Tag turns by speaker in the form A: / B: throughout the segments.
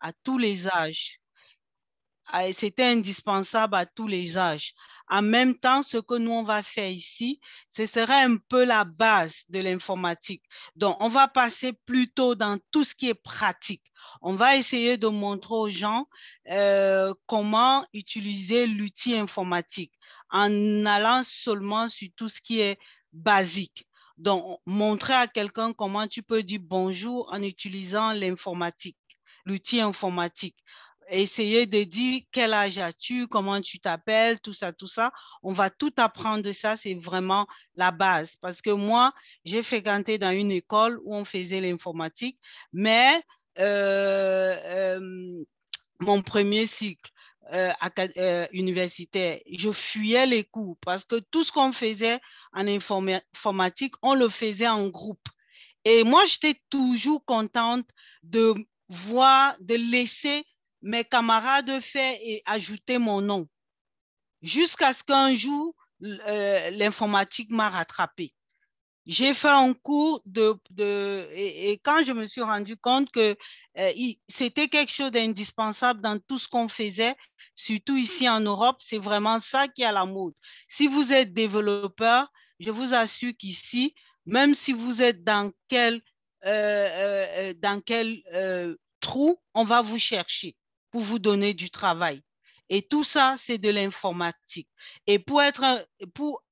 A: à tous les âges. C'était indispensable à tous les âges. En même temps, ce que nous, on va faire ici, ce serait un peu la base de l'informatique. Donc, on va passer plutôt dans tout ce qui est pratique. On va essayer de montrer aux gens comment utiliser l'outil informatique en allant seulement sur tout ce qui est basique. Donc, montrer à quelqu'un comment tu peux dire bonjour en utilisant l'informatique, l'outil informatique. Essayer de dire quel âge as-tu, comment tu t'appelles, tout ça, tout ça. On va tout apprendre de ça, c'est vraiment la base. Parce que moi, j'ai fréquenté dans une école où on faisait l'informatique, mais mon premier cycle universitaire, je fuyais les cours parce que tout ce qu'on faisait en informatique, on le faisait en groupe. Et moi, j'étais toujours contente de voir, de laisser mes camarades faire et ajouter mon nom. Jusqu'à ce qu'un jour, l'informatique m'a rattrapée. J'ai fait un cours et quand je me suis rendu compte que c'était quelque chose d'indispensable dans tout ce qu'on faisait, surtout ici en Europe, c'est vraiment ça qui est à la mode. Si vous êtes développeur, je vous assure qu'ici, même si vous êtes dans quel trou, on va vous chercher pour vous donner du travail. Et tout ça, c'est de l'informatique. Et pour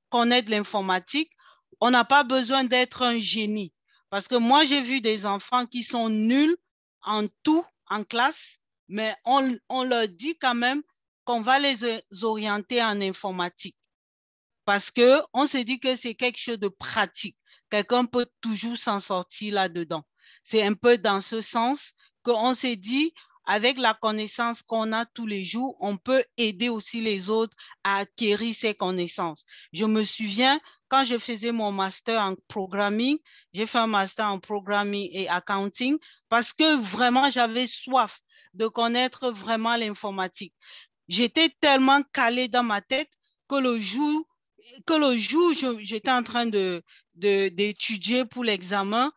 A: connaître l'informatique, on n'a pas besoin d'être un génie. Parce que moi, j'ai vu des enfants qui sont nuls en tout, en classe, mais on leur dit quand même qu'on va les orienter en informatique. Parce qu'on se dit que c'est quelque chose de pratique. Quelqu'un peut toujours s'en sortir là-dedans. C'est un peu dans ce sens qu'on s'est dit, avec la connaissance qu'on a tous les jours, on peut aider aussi les autres à acquérir ces connaissances. Je me souviens, quand je faisais mon master en programming, j'ai fait un master en programming et accounting parce que vraiment, j'avais soif de connaître vraiment l'informatique. J'étais tellement calée dans ma tête que le jour j'étais en train d'étudier pour l'examen,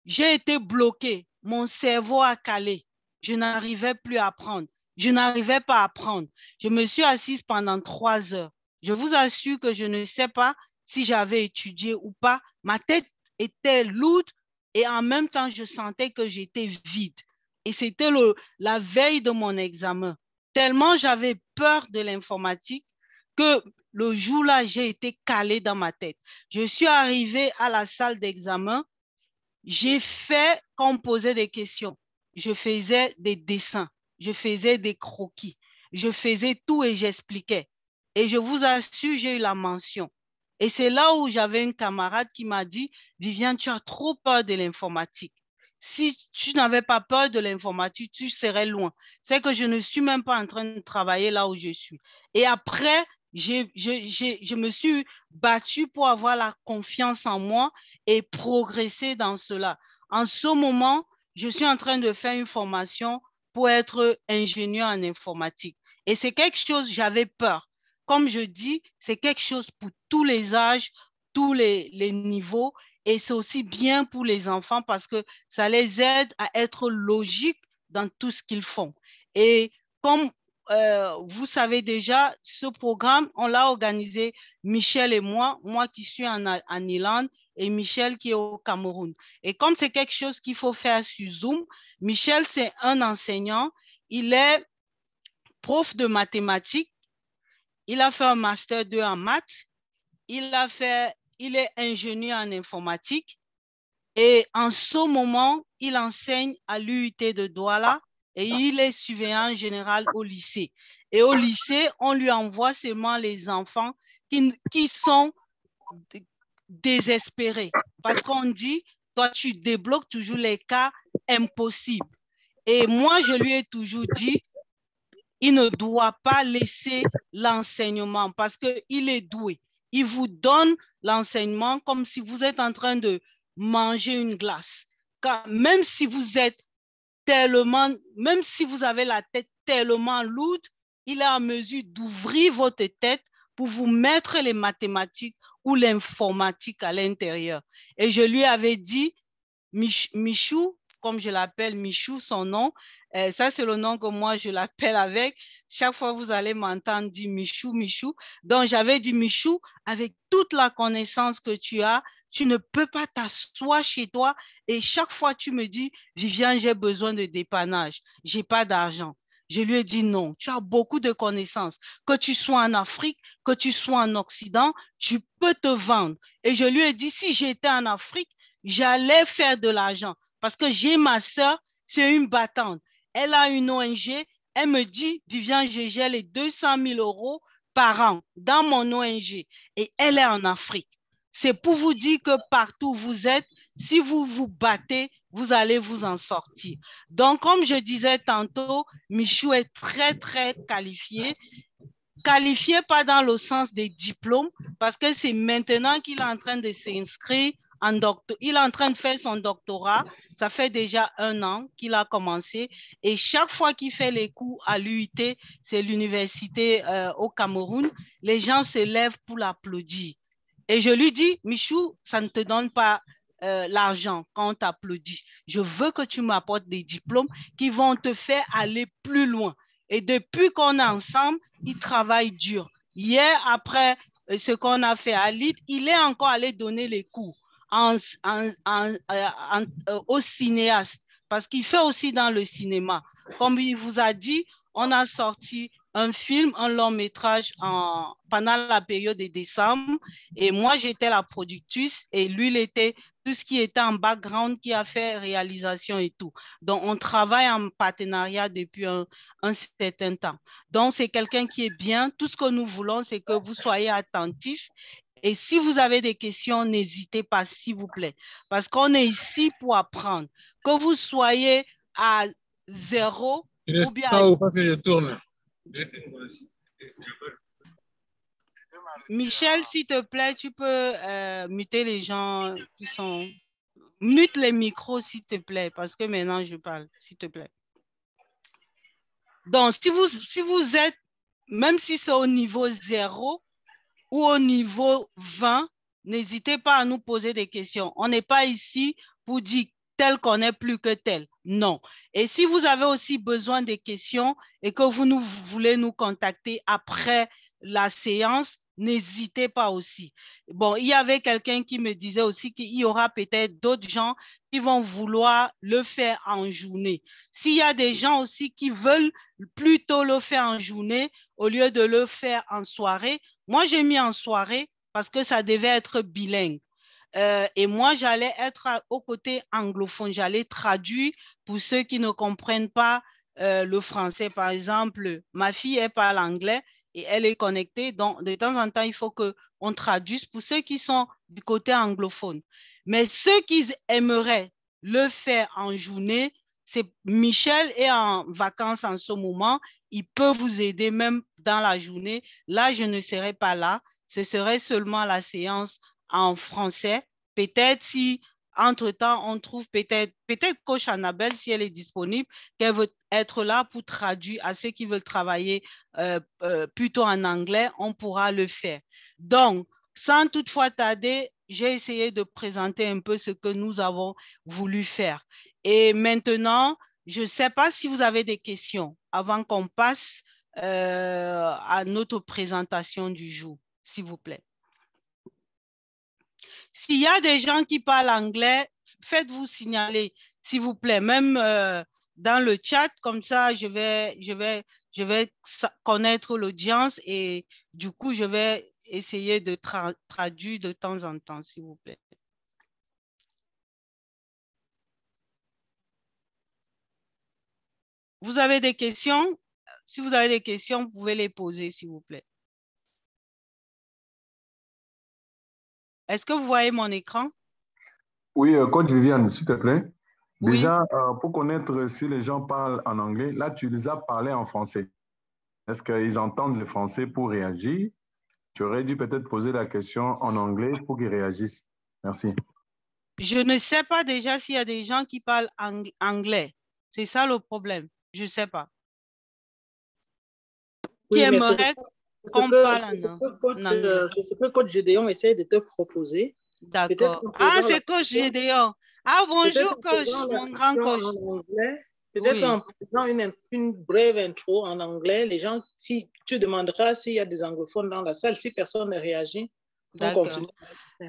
A: j'ai été bloquée. Mon cerveau a calé. Je n'arrivais plus à apprendre. Je n'arrivais pas à apprendre. Je me suis assise pendant 3 heures. Je vous assure que je ne sais pas si j'avais étudié ou pas. Ma tête était lourde et en même temps, je sentais que j'étais vide. Et c'était la veille de mon examen. Tellement j'avais peur de l'informatique que le jour-là, j'ai été calée dans ma tête. Je suis arrivée à la salle d'examen. J'ai fait qu'on me posait des questions. Je faisais des dessins. Je faisais des croquis. Je faisais tout et j'expliquais. Et je vous assure, j'ai eu la mention. Et c'est là où j'avais une camarade qui m'a dit, Viviane, tu as trop peur de l'informatique. Si tu n'avais pas peur de l'informatique, tu serais loin. C'est que je ne suis même pas en train de travailler là où je suis. Et après, je me suis battue pour avoir la confiance en moi et progresser dans cela. En ce moment, je suis en train de faire une formation pour être ingénieur en informatique. Et c'est quelque chose, j'avais peur. Comme je dis, c'est quelque chose pour tous les âges, tous les niveaux. Et c'est aussi bien pour les enfants parce que ça les aide à être logiques dans tout ce qu'ils font. Et comme vous savez déjà, ce programme, on l'a organisé, Michel et moi qui suis en Irlande et Michel qui est au Cameroun. Et comme c'est quelque chose qu'il faut faire sur Zoom, Michel, c'est un enseignant, il est prof de mathématiques, il a fait un master 2 en maths, il est ingénieur en informatique et en ce moment, il enseigne à l'UIT de Douala et il est surveillant général au lycée. Et au lycée, on lui envoie seulement les enfants qui sont désespérés parce qu'on dit, toi, tu débloques toujours les cas impossibles. Et moi, je lui ai toujours dit, il ne doit pas laisser l'enseignement parce qu'il est doué. Il vous donne l'enseignement comme si vous êtes en train de manger une glace. Car même si vous êtes même si vous avez la tête tellement lourde, il est en mesure d'ouvrir votre tête pour vous mettre les mathématiques ou l'informatique à l'intérieur. Et je lui avais dit, Michou, comme je l'appelle Michou, son nom. Ça, c'est le nom que moi, je l'appelle avec. Chaque fois, vous allez m'entendre dire Michou, Michou. Donc, j'avais dit Michou, avec toute la connaissance que tu as, tu ne peux pas t'asseoir chez toi et chaque fois, tu me dis, Viviane, j'ai besoin de dépannage. Je n'ai pas d'argent. Je lui ai dit non, tu as beaucoup de connaissances. Que tu sois en Afrique, que tu sois en Occident, tu peux te vendre. Et je lui ai dit, si j'étais en Afrique, j'allais faire de l'argent parce que j'ai ma soeur, c'est une battante. Elle a une ONG, elle me dit, Viviane, je gère les 200 000 euros par an dans mon ONG et elle est en Afrique. C'est pour vous dire que partout où vous êtes, si vous vous battez, vous allez vous en sortir. Donc, comme je disais tantôt, Michou est très, très qualifié. Qualifié pas dans le sens des diplômes, parce que c'est maintenant qu'il est en train de s'inscrire en doctorat. Il est en train de faire son doctorat. Ça fait déjà 1 an qu'il a commencé. Et chaque fois qu'il fait les cours à l'UIT, c'est l'université au Cameroun, les gens se lèvent pour l'applaudir. Et je lui dis, Michou, ça ne te donne pas l'argent quand on t'applaudit. Je veux que tu m'apportes des diplômes qui vont te faire aller plus loin. Et depuis qu'on est ensemble, il travaille dur. Hier, après ce qu'on a fait à Lille, il est encore allé donner les cours aux cinéastes parce qu'il fait aussi dans le cinéma. Comme il vous a dit, on a sorti un film, un long métrage pendant la période de décembre et moi j'étais la productrice et lui il était tout ce qui était en background qui a fait réalisation et tout. Donc on travaille en partenariat depuis un certain temps. Donc c'est quelqu'un qui est bien. Tout ce que nous voulons c'est que vous soyez attentifs et si vous avez des questions, n'hésitez pas, s'il vous plaît, parce qu'on est ici pour apprendre. Que vous soyez à 0
B: Je
A: ou bien
B: sens où parce que je tourne.
A: Michel, s'il te plaît, tu peux muter les gens qui sont... Mute les micros, s'il te plaît, parce que maintenant, je parle, s'il te plaît. Donc, si vous êtes, même si c'est au niveau 0 ou au niveau 20, n'hésitez pas à nous poser des questions. On n'est pas ici pour dire tel qu'on est plus que tel. Non. Et si vous avez aussi besoin des questions et que vous voulez nous contacter après la séance, n'hésitez pas aussi. Bon, il y avait quelqu'un qui me disait aussi qu'il y aura peut-être d'autres gens qui vont vouloir le faire en journée. S'il y a des gens aussi qui veulent plutôt le faire en journée au lieu de le faire en soirée, moi j'ai mis en soirée parce que ça devait être bilingue. Et moi, j'allais être au côté anglophone. J'allais traduire pour ceux qui ne comprennent pas le français. Par exemple, ma fille, elle parle anglais et elle est connectée. Donc, de temps en temps, il faut qu'on traduise pour ceux qui sont du côté anglophone. Mais ceux qui aimeraient le faire en journée, c'est Michel est en vacances en ce moment. Il peut vous aider même dans la journée. Là, je ne serai pas là. Ce serait seulement la séance en français. Peut-être si, entre-temps, on trouve peut-être Coach Annabelle, si elle est disponible, qu'elle veut être là pour traduire à ceux qui veulent travailler plutôt en anglais, on pourra le faire. Donc, sans toutefois tarder, j'ai essayé de présenter un peu ce que nous avons voulu faire. Et maintenant, je ne sais pas si vous avez des questions avant qu'on passe à notre présentation du jour, s'il vous plaît. S'il y a des gens qui parlent anglais, faites-vous signaler, s'il vous plaît, même dans le chat, comme ça, je vais connaître l'audience et du coup, je vais essayer de traduire de temps en temps, s'il vous plaît. Vous avez des questions? Si vous avez des questions, vous pouvez les poser, s'il vous plaît. Est-ce que vous voyez mon écran?
C: Oui, coach Viviane, s'il te plaît.
A: Oui.
C: Déjà, pour connaître si les gens parlent en anglais, là, tu les as parlé en français. Est-ce qu'ils entendent le français pour réagir? Tu aurais dû peut-être poser la question en anglais pour qu'ils réagissent. Merci.
A: Je ne sais pas déjà s'il y a des gens qui parlent anglais. C'est ça le problème. Je ne sais pas.
D: Oui,
A: qui
D: mais
A: aimerait qu'on parle en anglais.
D: C'est ce que coach Gédéon essaie de te proposer.
A: D'accord. Ah, c'est coach Gédéon. Ah, bonjour, coach, mon grand coach.
B: Peut-être en faisant une brève intro en anglais, les gens, si tu demanderas s'il y a des anglophones dans la salle, si personne ne réagit, on continue.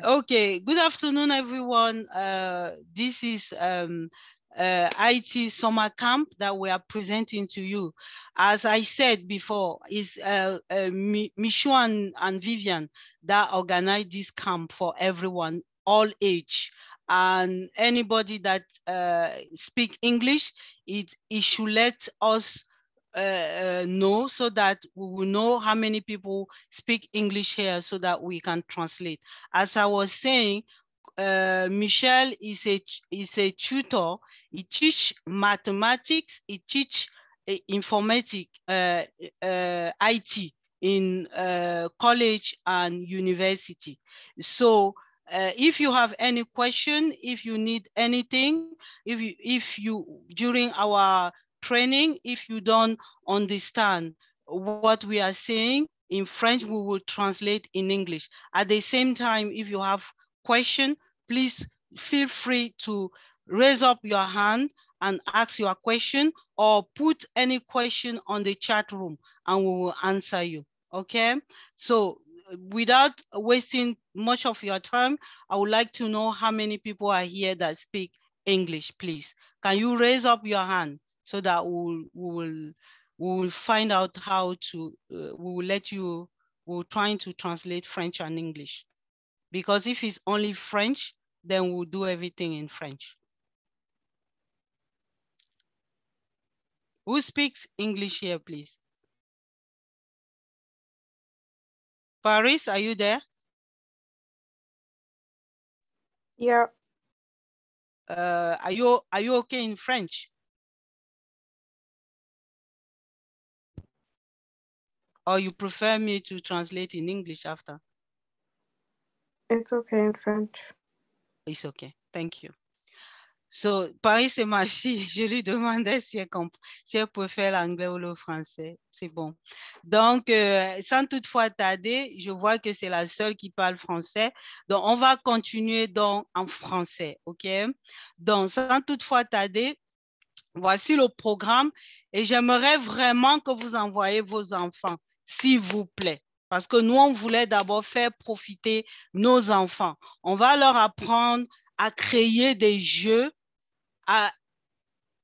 A: Okay, good afternoon, everyone. This is IT summer camp that we are presenting to you. As I said before, it's Michou and Vivian that organize this camp for everyone, all age. And anybody that speak English, it should let us know so that we will know how many people speak English here so that we can translate. As I was saying, Michel is a tutor. He teach mathematics, he teach informatics, IT in college and university. So if you have any question, if you need anything, if you during our training, if you don't understand what we are saying in French, we will translate in English. At the same time, if you have question, please feel free to raise up your hand and ask your question, or put any question on the chat room and we will answer you, okay? So without wasting much of your time, I would like to know how many people are here that speak English, please. Can you raise up your hand so that we will find out how to, we will let you, we're trying to translate French and English. Because if it's only French, then we'll do everything in French. Who speaks English here, please? Paris, are you there?
D: Yeah.
A: Are you okay in French? Or you prefer me to translate in English after?
D: It's okay in French.
A: It's okay, thank you. So, Paris, c'est ma fille. Je lui demandais si elle préfère l'anglais ou le français. C'est bon. Donc, sans toutefois tarder, je vois que c'est la seule qui parle français. Donc, on va continuer donc en français, OK? Donc, sans toutefois tarder, voici le programme et j'aimerais vraiment que vous envoyiez vos enfants, s'il vous plaît. Parce que nous, on voulait d'abord faire profiter nos enfants. On va leur apprendre à créer des jeux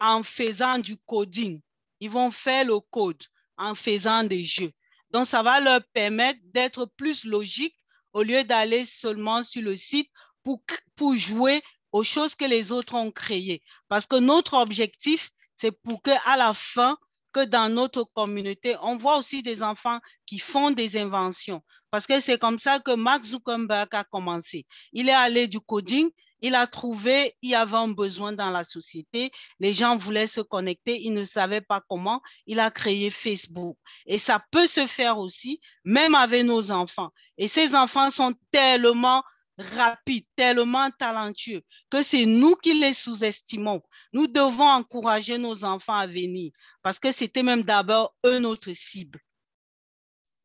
A: en faisant du coding. Ils vont faire le code en faisant des jeux. Donc, ça va leur permettre d'être plus logiques au lieu d'aller seulement sur le site pour jouer aux choses que les autres ont créées. Parce que notre objectif, c'est pour qu'à la fin, que dans notre communauté, on voit aussi des enfants qui font des inventions. Parce que c'est comme ça que Mark Zuckerberg a commencé. Il est allé du coding, il a trouvé, il y avait un besoin dans la société, les gens voulaient se connecter, ils ne savaient pas comment, il a créé Facebook. Et ça peut se faire aussi, même avec nos enfants. Et ces enfants sont tellement rapides, tellement talentueux, que c'est nous qui les sous-estimons. Nous devons encourager nos enfants à venir, parce que c'était même d'abord eux notre cible.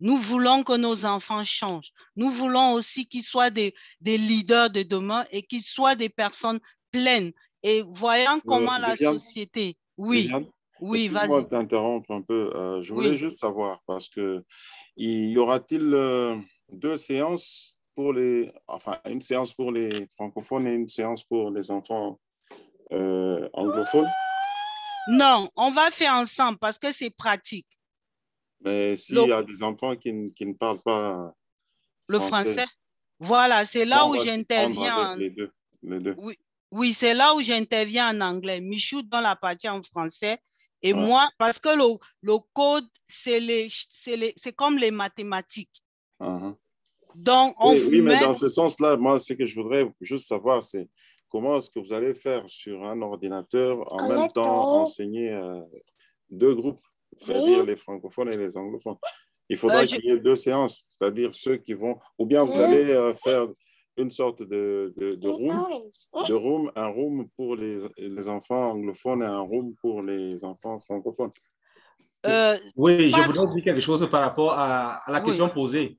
A: Nous voulons que nos enfants changent. Nous voulons aussi qu'ils soient des leaders de demain et qu'ils soient des personnes pleines. Et voyant comment la société... Oui, oui, vas-y.
E: Excuse-moi de t'interrompre un peu. Je voulais juste savoir, parce que y aura-t-il 2 séances pour les... Enfin, une séance pour les francophones et une séance pour les enfants anglophones?
A: Non, on va faire ensemble parce que c'est pratique.
E: Mais s'il y a des enfants qui ne parlent pas
A: le français, voilà, c'est là où j'interviens.
E: Les deux.
A: Oui, c'est là où j'interviens en anglais. Michou dans la partie en français. Et moi, parce que le code, c'est comme les mathématiques. Donc,
E: oui, mais dans ce sens-là, moi, ce que je voudrais juste savoir, c'est comment est-ce que vous allez faire sur un ordinateur en même temps enseigner 2 groupes, c'est-à-dire les francophones et les anglophones. Il faudra qu'il y ait 2 séances, c'est-à-dire ceux qui vont... Ou bien vous allez faire une sorte de room, un room pour les enfants anglophones et un room pour les enfants francophones.
F: Oui, je voudrais dire quelque chose par rapport à la question posée.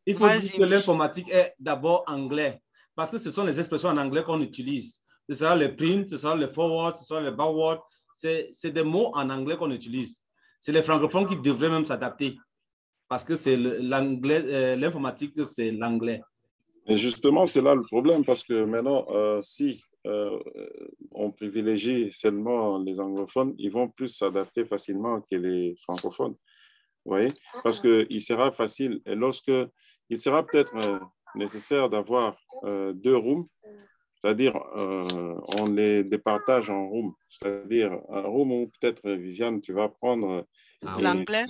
F: Il faut dire que l'informatique est d'abord anglais. parce que ce sont les expressions en anglais qu'on utilise. Ce sera le print, ce sera le forward, ce sera le backward. C'est des mots en anglais qu'on utilise. C'est les francophones qui devraient même s'adapter parce que c'est l'anglais, l'informatique, c'est l'anglais.
E: Et justement, c'est là le problème parce que maintenant, si on privilégie seulement les anglophones, ils vont plus s'adapter facilement que les francophones. Vous voyez? Parce qu'il sera facile, et lorsque il sera peut-être nécessaire d'avoir 2 rooms, c'est-à-dire on les départage en rooms, c'est-à-dire un room où peut-être Viviane, tu vas prendre
A: l'anglais,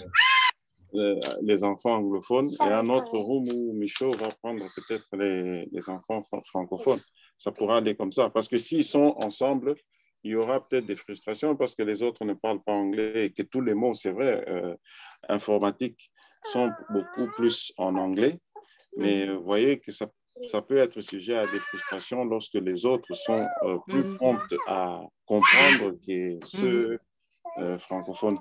E: les enfants anglophones et un autre room où Michaud va prendre peut-être les enfants francophones. Ça pourra aller comme ça, parce que s'ils sont ensemble, il y aura peut-être des frustrations parce que les autres ne parlent pas anglais et que tous les mots, c'est vrai, informatiques sont beaucoup plus en anglais, mais vous voyez que ça peut être sujet à des frustrations lorsque les autres sont plus promptes à comprendre que ceux francophones.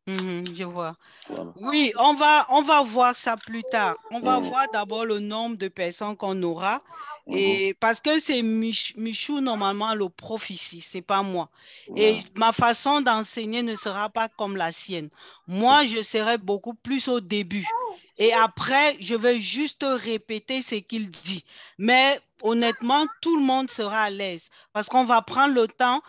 A: Je vois.
E: Voilà.
A: Oui, on va voir ça plus tard. On va voir d'abord le nombre de personnes qu'on aura. Et parce que c'est Michou, normalement, le prof ici, c'est pas moi. Et ma façon d'enseigner ne sera pas comme la sienne. Moi, je serai beaucoup plus au début. Et après, je vais juste répéter ce qu'il dit. Mais honnêtement, tout le monde sera à l'aise parce qu'on va prendre le temps.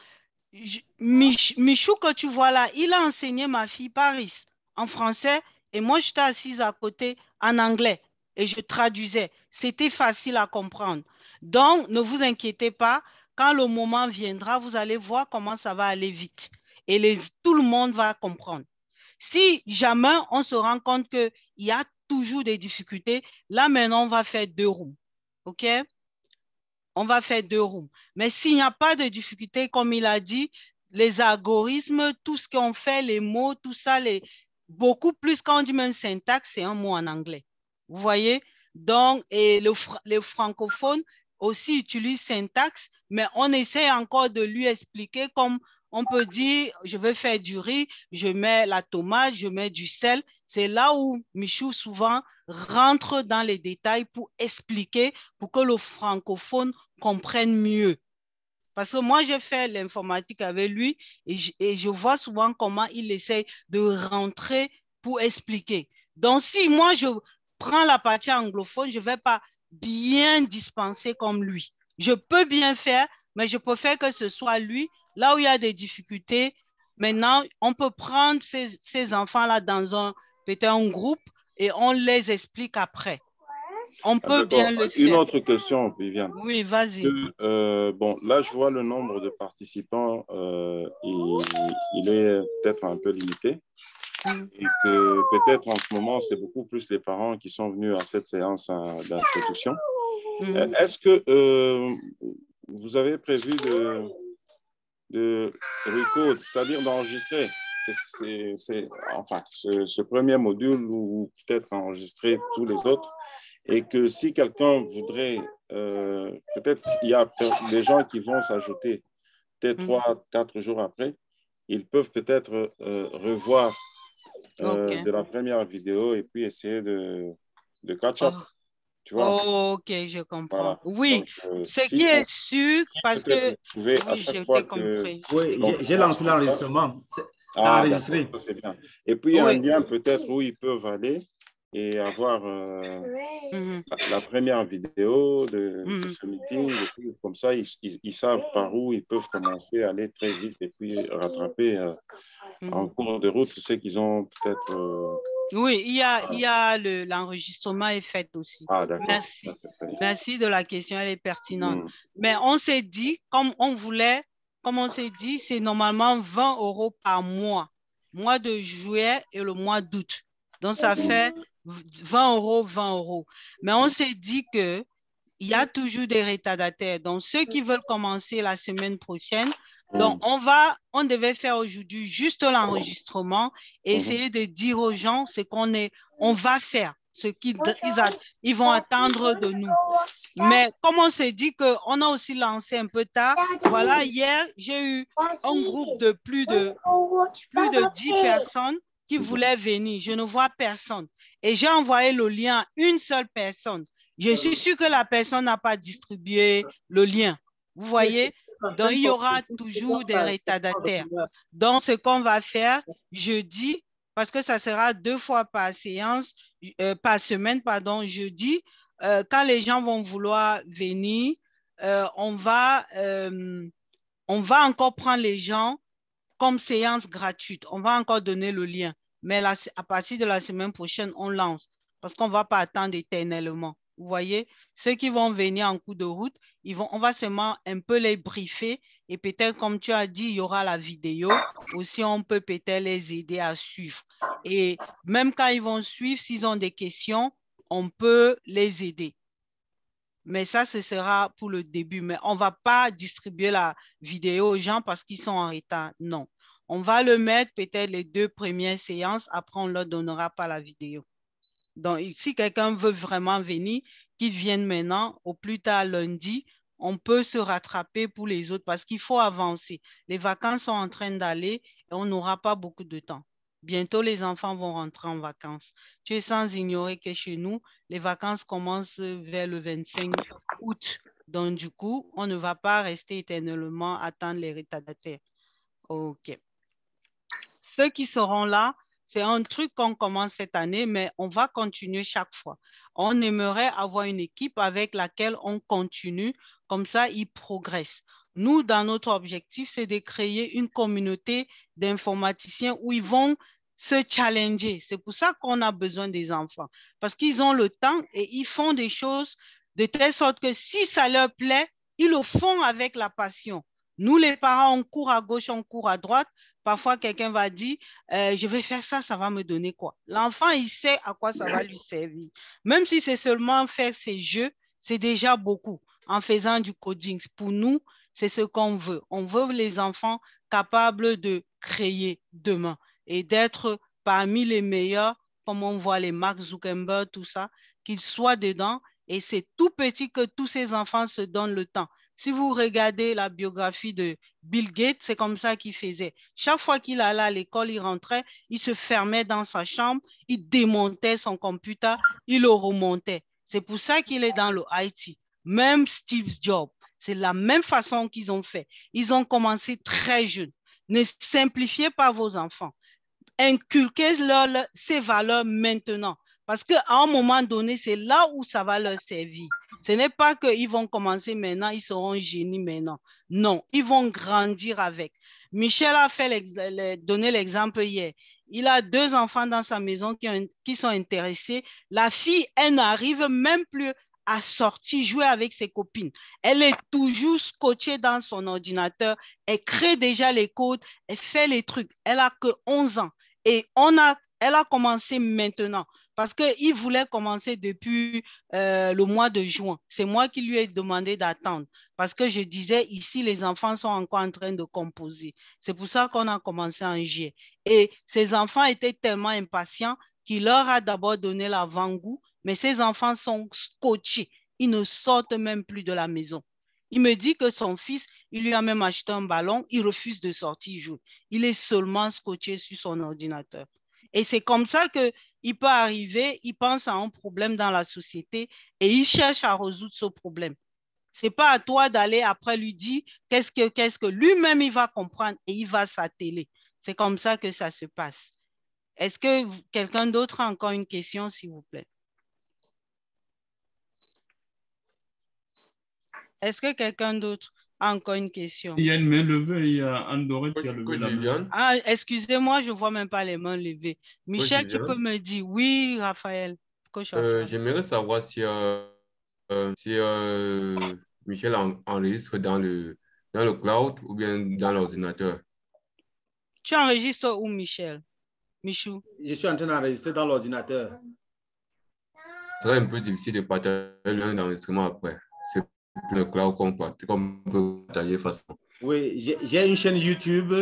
A: Michou que tu vois là, il a enseigné ma fille Paris en français et moi j'étais assise à côté en anglais et je traduisais. C'était facile à comprendre. Donc, ne vous inquiétez pas, quand le moment viendra, vous allez voir comment ça va aller vite et tout le monde va comprendre. Si jamais on se rend compte qu'il y a toujours des difficultés, là maintenant on va faire 2 rooms. OK? On va faire 2 rooms. Mais s'il n'y a pas de difficulté, comme il a dit, les algorithmes, tout ce qu'on fait, les mots, tout ça, beaucoup plus quand on dit même syntaxe, c'est un mot en anglais. Vous voyez? Donc, et les francophones aussi utilisent syntaxe, mais on essaie encore de lui expliquer comme on peut dire, je vais faire du riz, je mets la tomate, je mets du sel. C'est là où Michou souvent rentre dans les détails pour expliquer, pour que le francophone comprenne mieux. Parce que moi, j'ai fait l'informatique avec lui et je vois souvent comment il essaie de rentrer pour expliquer. Donc, si moi, je prends la partie anglophone, je ne vais pas bien dispenser comme lui. Je peux bien faire, mais je préfère que ce soit lui. Là où il y a des difficultés, maintenant, on peut prendre ces enfants-là dans peut-être un groupe et on les explique après. On peut bien le faire.
E: Une autre question, Viviane.
A: Oui, vas-y.
E: Bon, là, je vois le nombre de participants, il est peut-être un peu limité. Et que peut-être en ce moment, c'est beaucoup plus les parents qui sont venus à cette séance d'introduction. Est-ce que vous avez prévu de record, c'est-à-dire d'enregistrer enfin, ce premier module ou peut-être enregistrer tous les autres? Et que si quelqu'un voudrait, peut-être il y a des gens qui vont s'ajouter peut-être 3-4 jours après, ils peuvent peut-être revoir de la première vidéo et puis essayer de catch-up. Tu vois?
A: Ok, je comprends.
E: Voilà.
A: Oui,
E: donc,
A: ce qui est sûr, parce que...
E: Vous pouvez à chaque fois
A: compris.
F: Oui, j'ai lancé l'enregistrement.
E: Enregistré. C'est bien. Et puis, il y a un lien peut-être où ils peuvent aller et avoir la première vidéo de ce meeting. Et puis, comme ça, ils savent par où ils peuvent commencer à aller très vite et puis rattraper en cours de route ce qu'ils ont peut-être...
A: Oui, il y a l'enregistrement est fait aussi.
E: Ah, d'accord.
A: Merci. Merci de la question, elle est pertinente. Mais on s'est dit, comme on s'est dit, c'est normalement 20 € par mois de juillet et le mois d'août. Donc, ça fait 20 €, 20 €. Mais on s'est dit qu'il y a toujours des retardataires. Donc, ceux qui veulent commencer la semaine prochaine, donc on devait faire aujourd'hui juste l'enregistrement et essayer de dire aux gens ce on va faire, ce qu'ils vont attendre de nous. Mais comme on s'est dit qu'on a aussi lancé un peu tard, voilà, hier, j'ai eu un groupe de plus de 10 personnes qui voulaient venir. Je ne vois personne. Et j'ai envoyé le lien à une seule personne. Je suis sûre que la personne n'a pas distribué le lien. Vous voyez? Donc, il y aura toujours des retardataires. Donc, ce qu'on va faire jeudi, parce que ça sera 2 fois par séance, par semaine, pardon, jeudi, quand les gens vont vouloir venir, on va encore prendre les gens comme séance gratuite. On va encore donner le lien. Mais là, à partir de la semaine prochaine, on lance parce qu'on ne va pas attendre éternellement. Vous voyez, ceux qui vont venir en cours de route, on va seulement un peu les briefer et peut-être, comme tu as dit, il y aura la vidéo. Aussi, on peut peut-être les aider à suivre. Et même quand ils vont suivre, s'ils ont des questions, on peut les aider. Mais ça, ce sera pour le début. Mais on ne va pas distribuer la vidéo aux gens parce qu'ils sont en retard. Non. On va le mettre peut-être les 2 premières séances. Après, on ne leur donnera pas la vidéo. Donc, si quelqu'un veut vraiment venir, qu'il vienne maintenant, au plus tard lundi, on peut se rattraper pour les autres parce qu'il faut avancer. Les vacances sont en train d'aller et on n'aura pas beaucoup de temps. Bientôt, les enfants vont rentrer en vacances. Tu es sans ignorer que chez nous, les vacances commencent vers le 25 août. Donc, du coup, on ne va pas rester éternellement à attendre les retardataires. OK. Ceux qui seront là, c'est un truc qu'on commence cette année, mais on va continuer chaque fois. On aimerait avoir une équipe avec laquelle on continue, comme ça, ils progressent. Nous, dans notre objectif, c'est de créer une communauté d'informaticiens où ils vont se challenger. C'est pour ça qu'on a besoin des enfants, parce qu'ils ont le temps et ils font des choses de telle sorte que si ça leur plaît, ils le font avec la passion. Nous, les parents, on court à gauche, on court à droite. Parfois, quelqu'un va dire, je vais faire ça, ça va me donner quoi? L'enfant, il sait à quoi ça va lui servir. Même si c'est seulement faire ses jeux, c'est déjà beaucoup. En faisant du coding, pour nous, c'est ce qu'on veut. On veut les enfants capables de créer demain et d'être parmi les meilleurs, comme on voit les Mark Zuckerberg, tout ça, qu'ils soient dedans. Et c'est tout petit que tous ces enfants se donnent le temps. Si vous regardez la biographie de Bill Gates, c'est comme ça qu'il faisait. Chaque fois qu'il allait à l'école, il rentrait, il se fermait dans sa chambre, il démontait son computer, il le remontait. C'est pour ça qu'il est dans le IT. Même Steve Jobs, c'est la même façon qu'ils ont fait. Ils ont commencé très jeunes. Ne simplifiez pas vos enfants. Inculquez-leur ces valeurs maintenant. Parce qu'à un moment donné, c'est là où ça va leur servir. Ce n'est pas qu'ils vont commencer maintenant, ils seront génies maintenant. Non, ils vont grandir avec. Michel a donné l'exemple hier. Il a 2 enfants dans sa maison qui sont intéressés. La fille, elle n'arrive même plus à sortir, jouer avec ses copines. Elle est toujours scotchée dans son ordinateur. Elle crée déjà les codes, elle fait les trucs. Elle a que 11 ans. Et elle a commencé maintenant parce qu'il voulait commencer depuis le mois de juin. C'est moi qui lui ai demandé d'attendre parce que je disais ici, les enfants sont encore en train de composer. C'est pour ça qu'on a commencé en juillet. Et ces enfants étaient tellement impatients qu'il leur a d'abord donné l'avant-goût, mais ces enfants sont scotchés. Ils ne sortent même plus de la maison. Il me dit que son fils, il lui a même acheté un ballon, il refuse de sortir jouer. Il est seulement scotché sur son ordinateur. Et c'est comme ça qu'il peut arriver, il pense à un problème dans la société et il cherche à résoudre ce problème. Ce n'est pas à toi d'aller après lui dire qu'est-ce que lui-même il va comprendre et il va s'atteler. C'est comme ça que ça se passe. Est-ce que quelqu'un d'autre a encore une question, s'il vous plaît? Est-ce que quelqu'un d'autre a encore une question?
G: Il y a une main levée, il y a Andoré qui a levé la main.
A: Ah, excusez-moi, je ne vois même pas les mains levées. Michel, tu peux me dire oui, Raphaël.
H: J'aimerais savoir si Michel enregistre dans le cloud ou bien dans l'ordinateur.
A: Tu enregistres où, Michel? Michou?
F: Je suis en train d'enregistrer dans l'ordinateur.
H: Ce serait un peu difficile de partager le lien d'enregistrement après. C'est le cloud qu'on peut partager facilement.
F: Oui, j'ai une chaîne YouTube.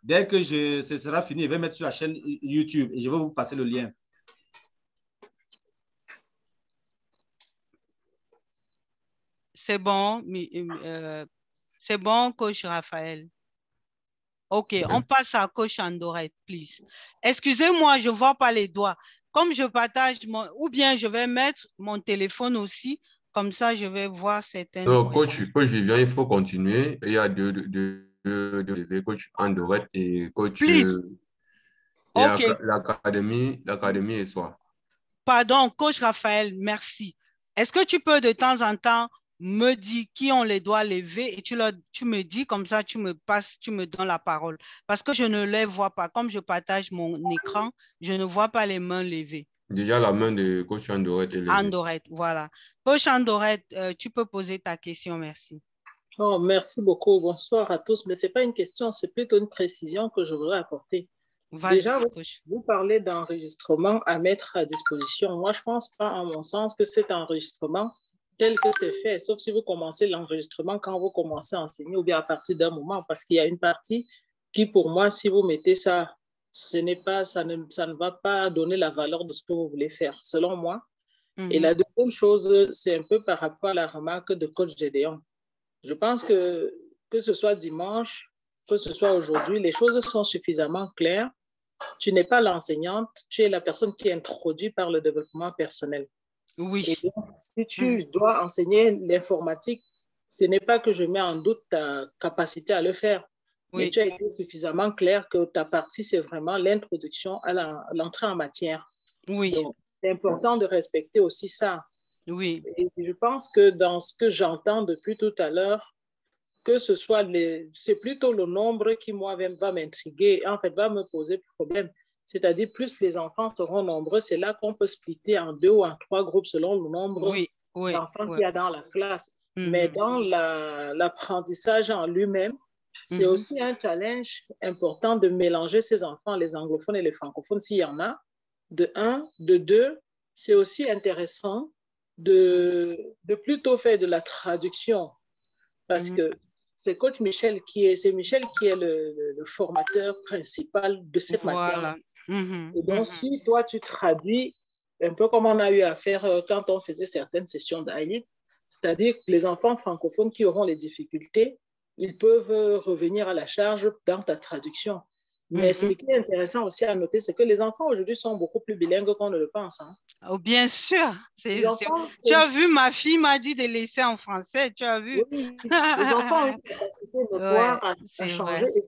F: Dès que ce sera fini, je vais mettre sur la chaîne YouTube et je vais vous passer le lien.
A: C'est bon, coach Raphaël. OK, on passe à coach Andorette, please. Excusez-moi, je ne vois pas les doigts. Comme je partage ou bien je vais mettre mon téléphone aussi, comme ça je vais voir certaines.
H: Donc, coach Vivian, il faut continuer. Il y a deux coach Andorette et coach.
A: Please.
H: Et
A: OK.
H: l'académie et soi.
A: Pardon, coach Raphaël, merci. Est-ce que tu peux de temps en temps me dire qui ont les doigts levés et tu me dis comme ça, tu me donnes la parole. Parce que je ne les vois pas. Comme je partage mon écran, je ne vois pas les mains levées.
H: Déjà, la main de coach Andorette est levée.
A: Andorette, voilà. Coach Andorette, tu peux poser ta question, merci.
B: Oh, merci beaucoup. Bonsoir à tous. Mais ce n'est pas une question, c'est plutôt une précision que je voudrais apporter. Déjà, vous parlez d'enregistrement à mettre à disposition. Moi, je ne pense pas, en mon sens, que cet enregistrement, tel que c'est fait, sauf si vous commencez l'enregistrement quand vous commencez à enseigner ou bien à partir d'un moment, parce qu'il y a une partie qui, pour moi, si vous mettez ça, ça ne va pas donner la valeur de ce que vous voulez faire, selon moi. Et la deuxième chose, c'est un peu par rapport à la remarque de coach Gédéon. Je pense que ce soit dimanche, que ce soit aujourd'hui, les choses sont suffisamment claires. Tu n'es pas l'enseignante, tu es la personne qui est introduite par le développement personnel.
A: Oui.
B: Et donc, si tu dois enseigner l'informatique, ce n'est pas que je mets en doute ta capacité à le faire, mais tu as été suffisamment clair que ta partie, c'est vraiment l'introduction à l'entrée en matière.
A: Oui.
B: Donc, c'est important de respecter aussi ça.
A: Oui.
B: Et je pense que dans ce que j'entends depuis tout à l'heure, que ce soit c'est plutôt le nombre qui, moi, va m'intriguer, en fait, va me poser problème. C'est-à-dire, plus les enfants seront nombreux, c'est là qu'on peut splitter en 2 ou en 3 groupes selon le nombre d'enfants qu'il y a dans la classe. Mais dans l'apprentissage en lui-même, c'est aussi un challenge important de mélanger ces enfants, les anglophones et les francophones, s'il y en a, de 1, de 2. C'est aussi intéressant de plutôt faire de la traduction, parce que c'est coach Michel qui est le formateur principal de cette matière. Et donc, si toi, tu traduis un peu comme on a eu à faire quand on faisait certaines sessions d'AILIT, c'est-à-dire que les enfants francophones qui auront les difficultés, ils peuvent revenir à la charge dans ta traduction. Mais ce qui est intéressant aussi à noter, c'est que les enfants aujourd'hui sont beaucoup plus bilingues qu'on ne le pense. Hein.
A: Oh, bien sûr. Tu as vu, ma fille m'a dit de laisser en français, tu as vu.
B: Oui, les enfants ont une capacité notoire à changer. Et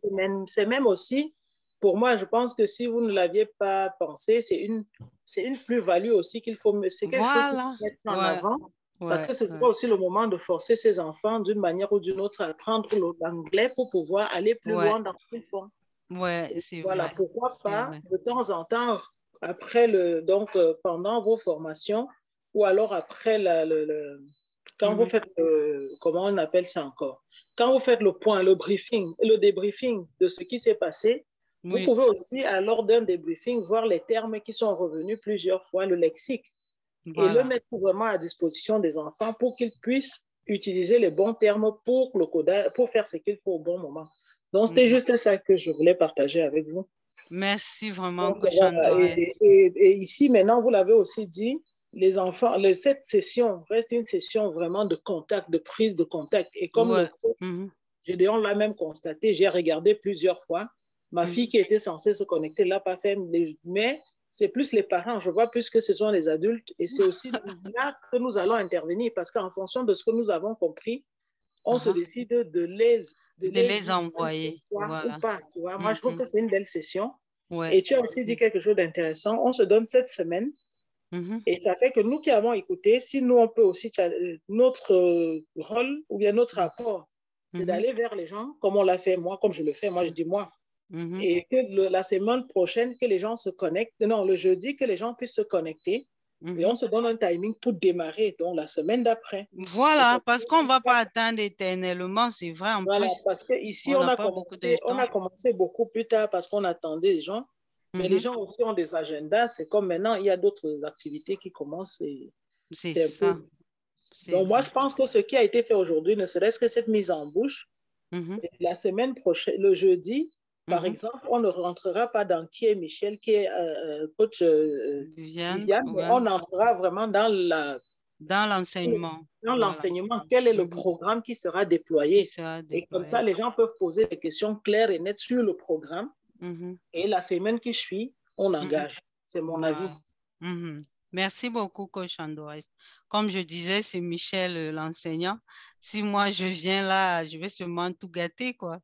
B: c'est même aussi, pour moi, je pense que si vous ne l'aviez pas pensé, c'est une plus-value aussi qu'il faut mettre en avant. Parce que ce n'est pas aussi le moment de forcer ces enfants d'une manière ou d'une autre à apprendre l'anglais pour pouvoir aller plus loin dans ce qu'ils font. Voilà, pourquoi pas de temps en temps, après pendant vos formations, ou alors après quand vous faites, comment on appelle ça encore? Quand vous faites le point, le briefing, le débriefing de ce qui s'est passé, vous pouvez aussi, lors d'un débriefing, voir les termes qui sont revenus plusieurs fois, le lexique, et le mettre vraiment à disposition des enfants pour qu'ils puissent utiliser les bons termes pour le codage, pour faire ce qu'il faut au bon moment. Donc, c'était juste ça que je voulais partager avec vous.
A: Merci vraiment,
B: donc, et ici, maintenant, vous l'avez aussi dit, les enfants, cette session reste une session vraiment de contact, de prise de contact. Et comme Gédéon l'a même constaté, j'ai regardé plusieurs fois. Ma fille qui était censée se connecter l'a pas fait, mais c'est plus les parents. Je vois plus que ce sont les adultes. Et c'est aussi là que nous allons intervenir parce qu'en fonction de ce que nous avons compris, on se décide de les
A: envoyer.
B: Ou pas, tu vois. Moi, je trouve que c'est une belle session. Et tu as aussi dit quelque chose d'intéressant. On se donne cette semaine. Et ça fait que nous qui avons écouté, si nous, on peut aussi, notre rôle ou bien notre rapport, c'est d'aller vers les gens, comme on l'a fait moi, comme je le fais, moi je dis moi. Et que la semaine prochaine, que les gens se connectent, non, le jeudi, que les gens puissent se connecter. Et on se donne un timing pour démarrer, donc la semaine d'après.
A: Voilà, parce qu'on ne va pas attendre éternellement, c'est vrai.
B: Voilà, parce qu'ici, on a commencé beaucoup plus tard parce qu'on attendait les gens. Mais les gens aussi ont des agendas. C'est comme maintenant, il y a d'autres activités qui commencent.
A: C'est ça.
B: Donc, moi, je pense que ce qui a été fait aujourd'hui, ne serait-ce que cette mise en bouche, la semaine prochaine, le jeudi, par exemple, on ne rentrera pas dans qui est Michel, qui est coach Viviane, mais on entrera vraiment dans
A: Dans l'enseignement.
B: Dans l'enseignement, quel est le programme qui sera déployé? Et comme ça, les gens peuvent poser des questions claires et nettes sur le programme. Et la semaine qui suit, on engage. C'est mon avis.
A: Merci beaucoup, coach Andoret. Comme je disais, c'est Michel l'enseignant. Si moi je viens là, je vais seulement tout gâter, quoi.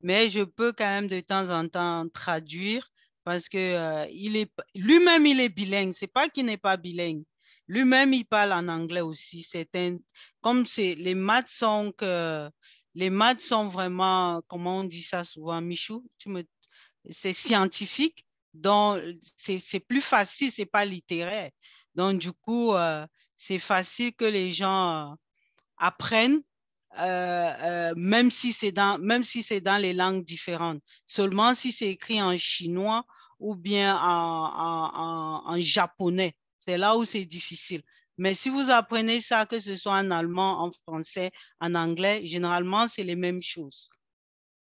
A: Mais je peux quand même de temps en temps traduire parce que lui-même, il est bilingue. C'est pas qu'il n'est pas bilingue. Lui-même, il parle en anglais aussi. Comme les maths sont vraiment, comment on dit ça souvent, Michou, c'est scientifique. Donc, c'est plus facile, c'est pas littéraire. Donc, du coup, c'est facile que les gens apprennent, même si c'est dans les langues différentes. Seulement si c'est écrit en chinois ou bien en japonais. C'est là où c'est difficile. Mais si vous apprenez ça, que ce soit en allemand, en français, en anglais, généralement, c'est les mêmes choses.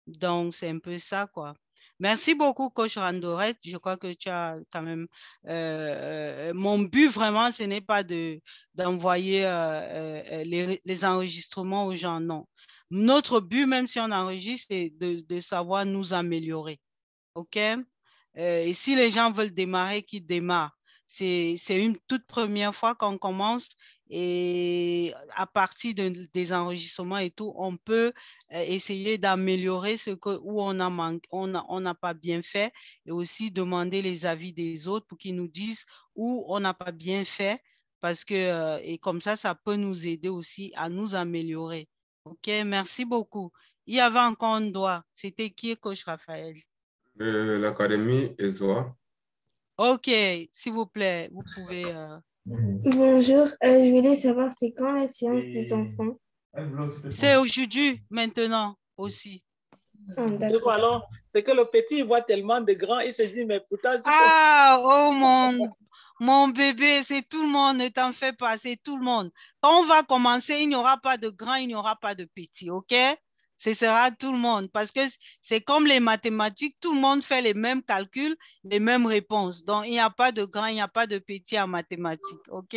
A: Donc, c'est un peu ça, quoi. Merci beaucoup, coach Randoret. Je crois que tu as quand même... mon but, vraiment, ce n'est pas d'envoyer les enregistrements aux gens, non. Notre but, même si on enregistre, c'est de savoir nous améliorer. OK? Et si les gens veulent démarrer, qu'ils démarrent. C'est une toute première fois qu'on commence et à partir des enregistrements et tout, on peut essayer d'améliorer où on n'a pas bien fait et aussi demander les avis des autres pour qu'ils nous disent où on n'a pas bien fait parce que, et comme ça peut nous aider aussi à nous améliorer. OK, merci beaucoup. Il y avait encore un doigt. C'était qui, coach Raphaël?
H: L'Académie ESOA.
A: OK, s'il vous plaît, vous pouvez...
I: Bonjour, je voulais savoir c'est quand la séance des enfants?
A: C'est aujourd'hui, maintenant aussi.
B: Alors, c'est que le petit voit tellement de grands, il se dit, mais pourtant...
A: Oh mon bébé, c'est tout le monde, ne t'en fais pas, c'est tout le monde. Quand on va commencer, il n'y aura pas de grands, il n'y aura pas de petits, OK? Ce sera tout le monde parce que c'est comme les mathématiques, tout le monde fait les mêmes calculs, les mêmes réponses. Donc, il n'y a pas de grand, il n'y a pas de petit en mathématiques, OK?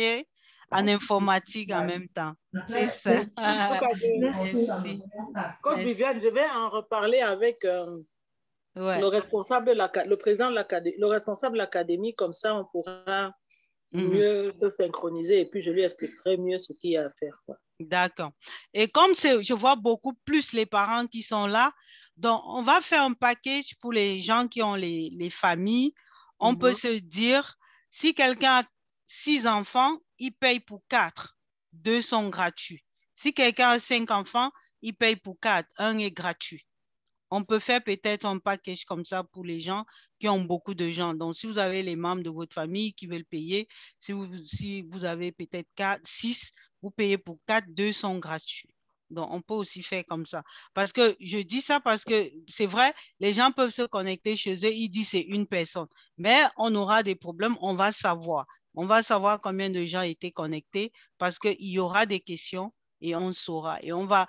A: En informatique en même temps. C'est ça.
B: Merci. Coach Viviane, je vais en reparler avec le responsable, le président de l'académie, le responsable de l'académie, comme ça on pourra mieux se synchroniser et puis je lui expliquerai mieux ce qu'il y a à faire.
A: D'accord. Et comme je vois beaucoup plus les parents qui sont là, donc on va faire un package pour les gens qui ont les familles. On peut se dire, si quelqu'un a 6 enfants, il paye pour 4. 2 sont gratuits. Si quelqu'un a 5 enfants, il paye pour 4. 1 est gratuit. On peut faire peut-être un package comme ça pour les gens qui ont beaucoup de gens. Donc, si vous avez les membres de votre famille qui veulent payer, si vous avez peut-être 6, vous payez pour 4, 2 sont gratuits. Donc, on peut aussi faire comme ça. Parce que je dis ça parce que c'est vrai, les gens peuvent se connecter chez eux, ils disent c'est une personne. Mais on aura des problèmes, on va savoir. On va savoir combien de gens étaient connectés parce qu'il y aura des questions et on saura. Et on va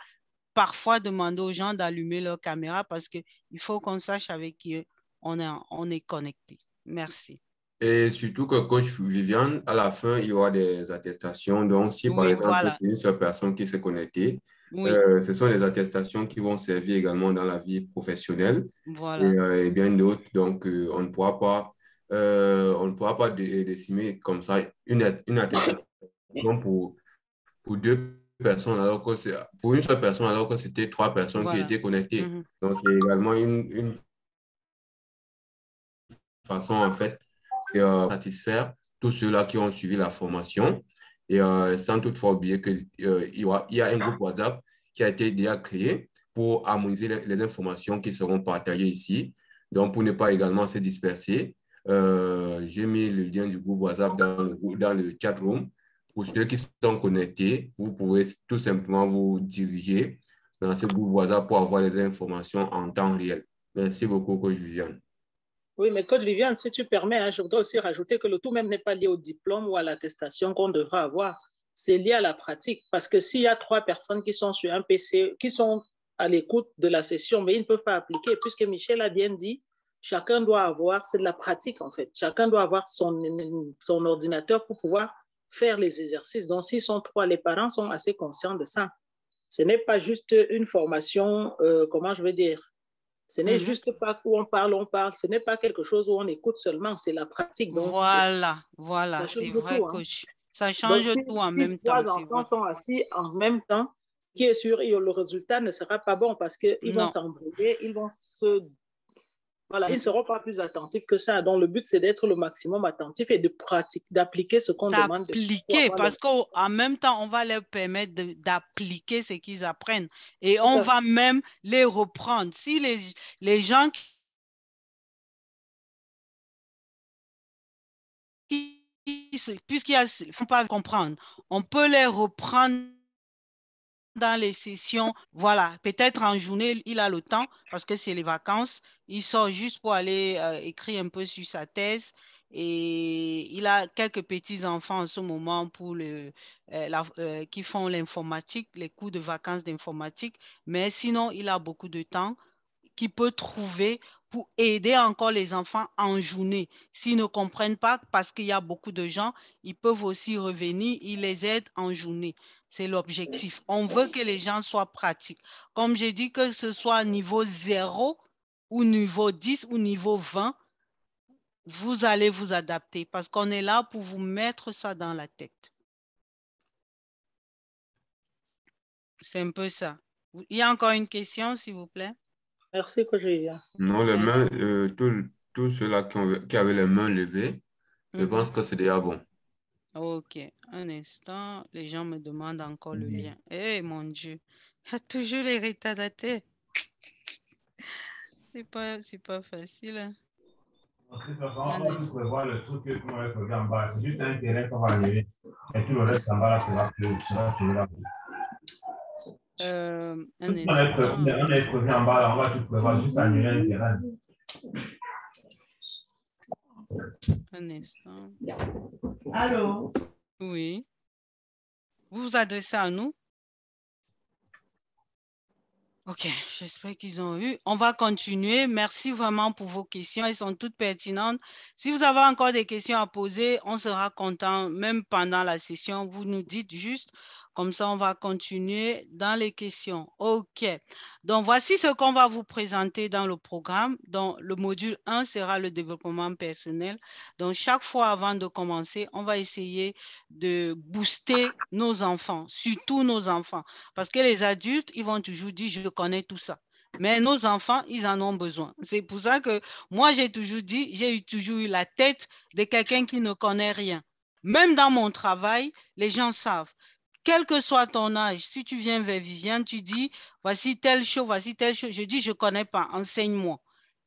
A: parfois demander aux gens d'allumer leur caméra parce qu'il faut qu'on sache avec qui on est connecté. Merci.
H: Et surtout que coach Viviane, à la fin, il y aura des attestations. Donc, si par exemple, c'est une seule personne qui s'est connectée, ce sont des attestations qui vont servir également dans la vie professionnelle et bien d'autres. Donc, on ne pourra pas décimer comme ça une attestation pour 2 personnes, alors que c'est pour une seule personne, alors que c'était 3 personnes qui étaient connectées. Donc, c'est également une façon, en fait, de satisfaire tous ceux-là qui ont suivi la formation. Et sans toutefois oublier qu'il y a un groupe WhatsApp qui a été déjà créé pour harmoniser les informations qui seront partagées ici. Donc, pour ne pas également se disperser, j'ai mis le lien du groupe WhatsApp dans le chat room. Pour ceux qui sont connectés, vous pouvez tout simplement vous diriger dans ce groupe WhatsApp pour avoir les informations en temps réel. Merci beaucoup, coach Viviane.
B: Oui, mais coach Viviane, si tu permets, je voudrais aussi rajouter que le tout même n'est pas lié au diplôme ou à l'attestation qu'on devra avoir. C'est lié à la pratique. Parce que s'il y a 3 personnes qui sont sur un PC, qui sont à l'écoute de la session, mais ils ne peuvent pas appliquer, puisque Michel a bien dit, chacun doit avoir, c'est de la pratique en fait, chacun doit avoir son ordinateur pour pouvoir faire les exercices. Donc, s'ils sont 3, les parents sont assez conscients de ça. Ce n'est pas juste une formation, comment je veux dire, ce n'est juste pas où on parle, ce n'est pas quelque chose où on écoute seulement, c'est la pratique. Donc,
A: voilà,
B: ça change
A: c'est vrai,
B: tout, hein.
A: coach. Ça change
B: donc,
A: tout en
B: si
A: même
B: 3
A: temps.
B: enfants sont assis en même temps, qui est sûr, le résultat ne sera pas bon parce qu'ils vont s'embrouiller, ils vont se... Voilà, ils ne seront pas plus attentifs que ça. Donc, le but, c'est d'être le maximum attentif et de pratiquer, d'appliquer ce qu'on demande.
A: D'appliquer, parce qu'en même temps, on va leur permettre d'appliquer ce qu'ils apprennent. Et on va même les reprendre. Si les gens puisqu'ils ne font pas comprendre, on peut les reprendre dans les sessions, voilà, peut-être en journée, il a le temps parce que c'est les vacances, il sort juste pour aller écrire un peu sur sa thèse et il a quelques petits-enfants en ce moment pour qui font l'informatique, les cours de vacances d'informatique, mais sinon, il a beaucoup de temps qu'il peut trouver pour aider encore les enfants en journée. S'ils ne comprennent pas, parce qu'il y a beaucoup de gens, ils peuvent aussi revenir, ils les aident en journée. C'est l'objectif. On veut que les gens soient pratiques. Comme j'ai dit, que ce soit niveau 0 ou niveau 10 ou niveau 20, vous allez vous adapter parce qu'on est là pour vous mettre ça dans la tête. C'est un peu ça. Il y a encore une question, s'il vous plaît?
B: Merci, Coach.
H: Non, les mains, tous ceux-là qui avaient les mains levées, je pense que c'est déjà bon.
A: Ok, un instant, les gens me demandent encore le lien. Eh mon Dieu, il y a toujours les retardataires. C'est pas facile. Hein?
J: On va juste prévoir le truc que on va prévu en bas. C'est juste un terrain qu'on va enlever. Et tout le reste en bas là sera prévu là.
A: Un instant.
J: On est prévu en bas là, on va tout prévoir, juste annuler un terrain.
A: Un instant.
K: Allô?
A: Oui. Vous vous adressez à nous? Ok, j'espère qu'ils ont vu. On va continuer. Merci vraiment pour vos questions. Elles sont toutes pertinentes. Si vous avez encore des questions à poser, on sera content, même pendant la session. Vous nous dites juste, comme ça, on va continuer dans les questions. Ok. Donc, voici ce qu'on va vous présenter dans le programme. Donc, le module 1 sera le développement personnel. Donc, chaque fois avant de commencer, on va essayer de booster nos enfants, surtout nos enfants. Parce que les adultes, ils vont toujours dire, je connais tout ça. Mais nos enfants, ils en ont besoin. C'est pour ça que moi, j'ai toujours dit, j'ai toujours eu la tête de quelqu'un qui ne connaît rien. Même dans mon travail, les gens savent. Quel que soit ton âge, si tu viens vers Viviane, tu dis, voici telle chose, voici telle chose. Je dis, je ne connais pas, enseigne-moi.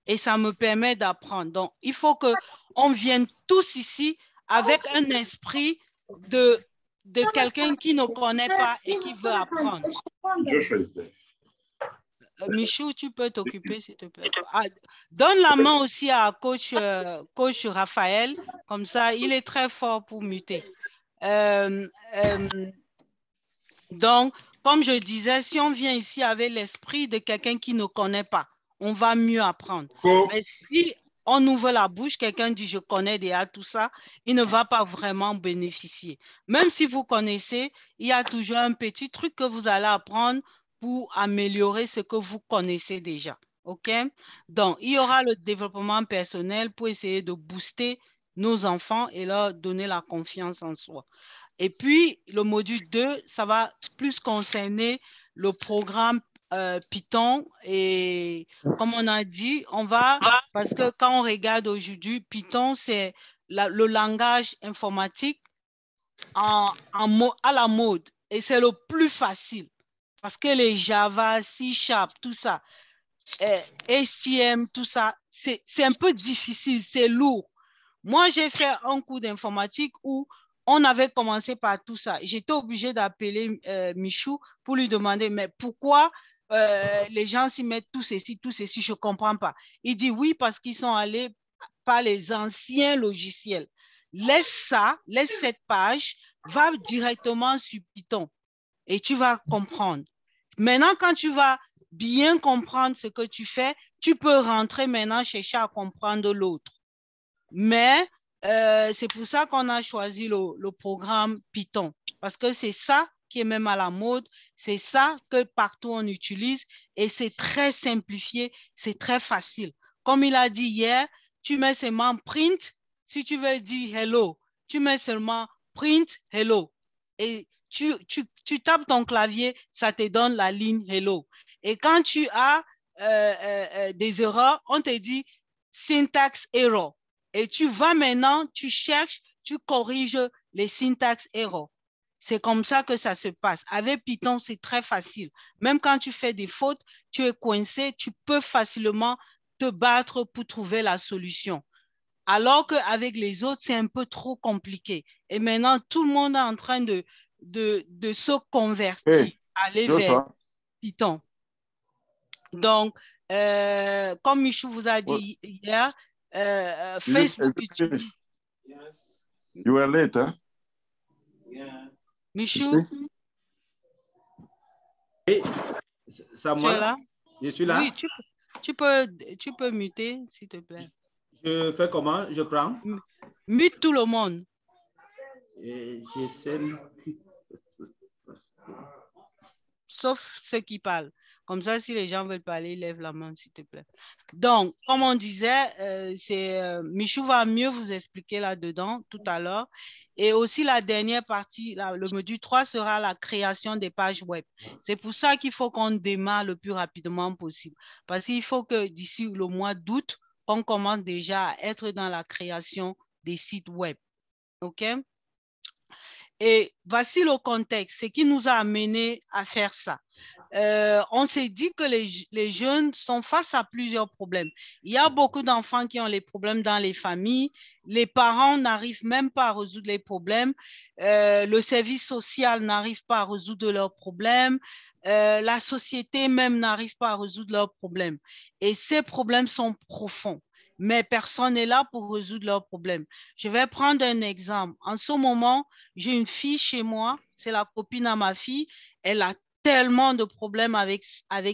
A: Et ça me permet d'apprendre. Donc, il faut qu'on vienne tous ici avec un esprit de quelqu'un qui ne connaît pas et qui veut apprendre. Michou, tu peux t'occuper, s'il te plaît. Ah, donne la main aussi à coach Raphaël, comme ça, il est très fort pour muter. Donc, comme je disais, si on vient ici avec l'esprit de quelqu'un qui ne connaît pas, on va mieux apprendre. Mais si on ouvre la bouche, quelqu'un dit « je connais déjà tout ça », il ne va pas vraiment bénéficier. Même si vous connaissez, il y a toujours un petit truc que vous allez apprendre pour améliorer ce que vous connaissez déjà. OK? Donc, il y aura le développement personnel pour essayer de booster nos enfants et leur donner la confiance en soi. Et puis, le module 2, ça va plus concerner le programme Python. Et comme on a dit, parce que quand on regarde aujourd'hui, Python, c'est le langage informatique à la mode. Et c'est le plus facile. Parce que les Java, C#, tout ça, HTML, tout ça, c'est un peu difficile, c'est lourd. Moi, j'ai fait un cours d'informatique où on avait commencé par tout ça. J'étais obligée d'appeler Michou pour lui demander, mais pourquoi les gens s'y mettent tout ceci, je ne comprends pas. Il dit oui, parce qu'ils sont allés par les anciens logiciels. Laisse cette page, va directement sur Python et tu vas comprendre. Maintenant, quand tu vas bien comprendre ce que tu fais, tu peux rentrer maintenant chercher à comprendre l'autre. Mais c'est pour ça qu'on a choisi le programme Python, parce que c'est ça qui est même à la mode, c'est ça que partout on utilise et c'est très simplifié, c'est très facile. Comme il a dit hier, tu mets seulement print, si tu veux dire hello, tu mets seulement print hello et tu tapes ton clavier, ça te donne la ligne hello. Et quand tu as des erreurs, on te dit syntax error. Et tu vas maintenant, tu cherches, tu corriges les syntax errors. C'est comme ça que ça se passe. Avec Python, c'est très facile. Même quand tu fais des fautes, tu es coincé, tu peux facilement te battre pour trouver la solution. Alors qu'avec les autres, c'est un peu trop compliqué. Et maintenant, tout le monde est en train de se convertir, aller vers Python. Donc, comme Michou vous a dit hier, Facebook utilise...
E: You were late, hein?
A: Michou?
F: Ça moi,
A: là?
F: Je suis là.
A: Oui, tu peux muter, s'il te plaît.
F: Je fais comment? Je prends?
A: Mute tout le monde.
F: J'essaie...
A: Sauf ceux qui parlent. Comme ça, si les gens veulent parler, lève la main, s'il te plaît. Donc, comme on disait, Michou va mieux vous expliquer là-dedans tout à l'heure. Et aussi, la dernière partie, le module 3 sera la création des pages web. C'est pour ça qu'il faut qu'on démarre le plus rapidement possible. Parce qu'il faut que d'ici le mois d'août, on commence déjà à être dans la création des sites web. OK? Et voici le contexte, ce qui nous a amené à faire ça. On s'est dit que les jeunes sont face à plusieurs problèmes. Il y a beaucoup d'enfants qui ont les problèmes dans les familles. Les parents n'arrivent même pas à résoudre les problèmes. Le service social n'arrive pas à résoudre leurs problèmes. La société même n'arrive pas à résoudre leurs problèmes. Et ces problèmes sont profonds. Mais personne n'est là pour résoudre leurs problèmes. Je vais prendre un exemple. En ce moment, j'ai une fille chez moi, c'est la copine à ma fille. Elle a tellement de problèmes avec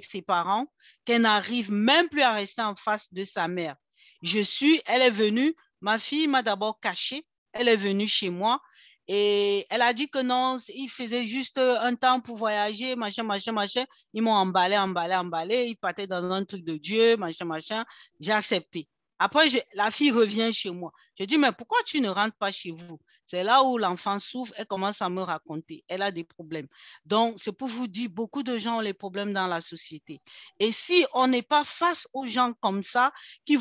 A: ses parents qu'elle n'arrive même plus à rester en face de sa mère. Elle est venue, ma fille m'a d'abord cachée, elle est venue chez moi et elle a dit que non, il faisait juste un temps pour voyager, machin. Ils m'ont emballé, ils partaient dans un truc de Dieu, machin. J'ai accepté. Après, la fille revient chez moi. Je dis, mais pourquoi tu ne rentres pas chez vous? C'est là où l'enfant souffre, elle commence à me raconter. Elle a des problèmes. Donc, c'est pour vous dire, beaucoup de gens ont les problèmes dans la société. Et si on n'est pas face aux gens comme ça, qui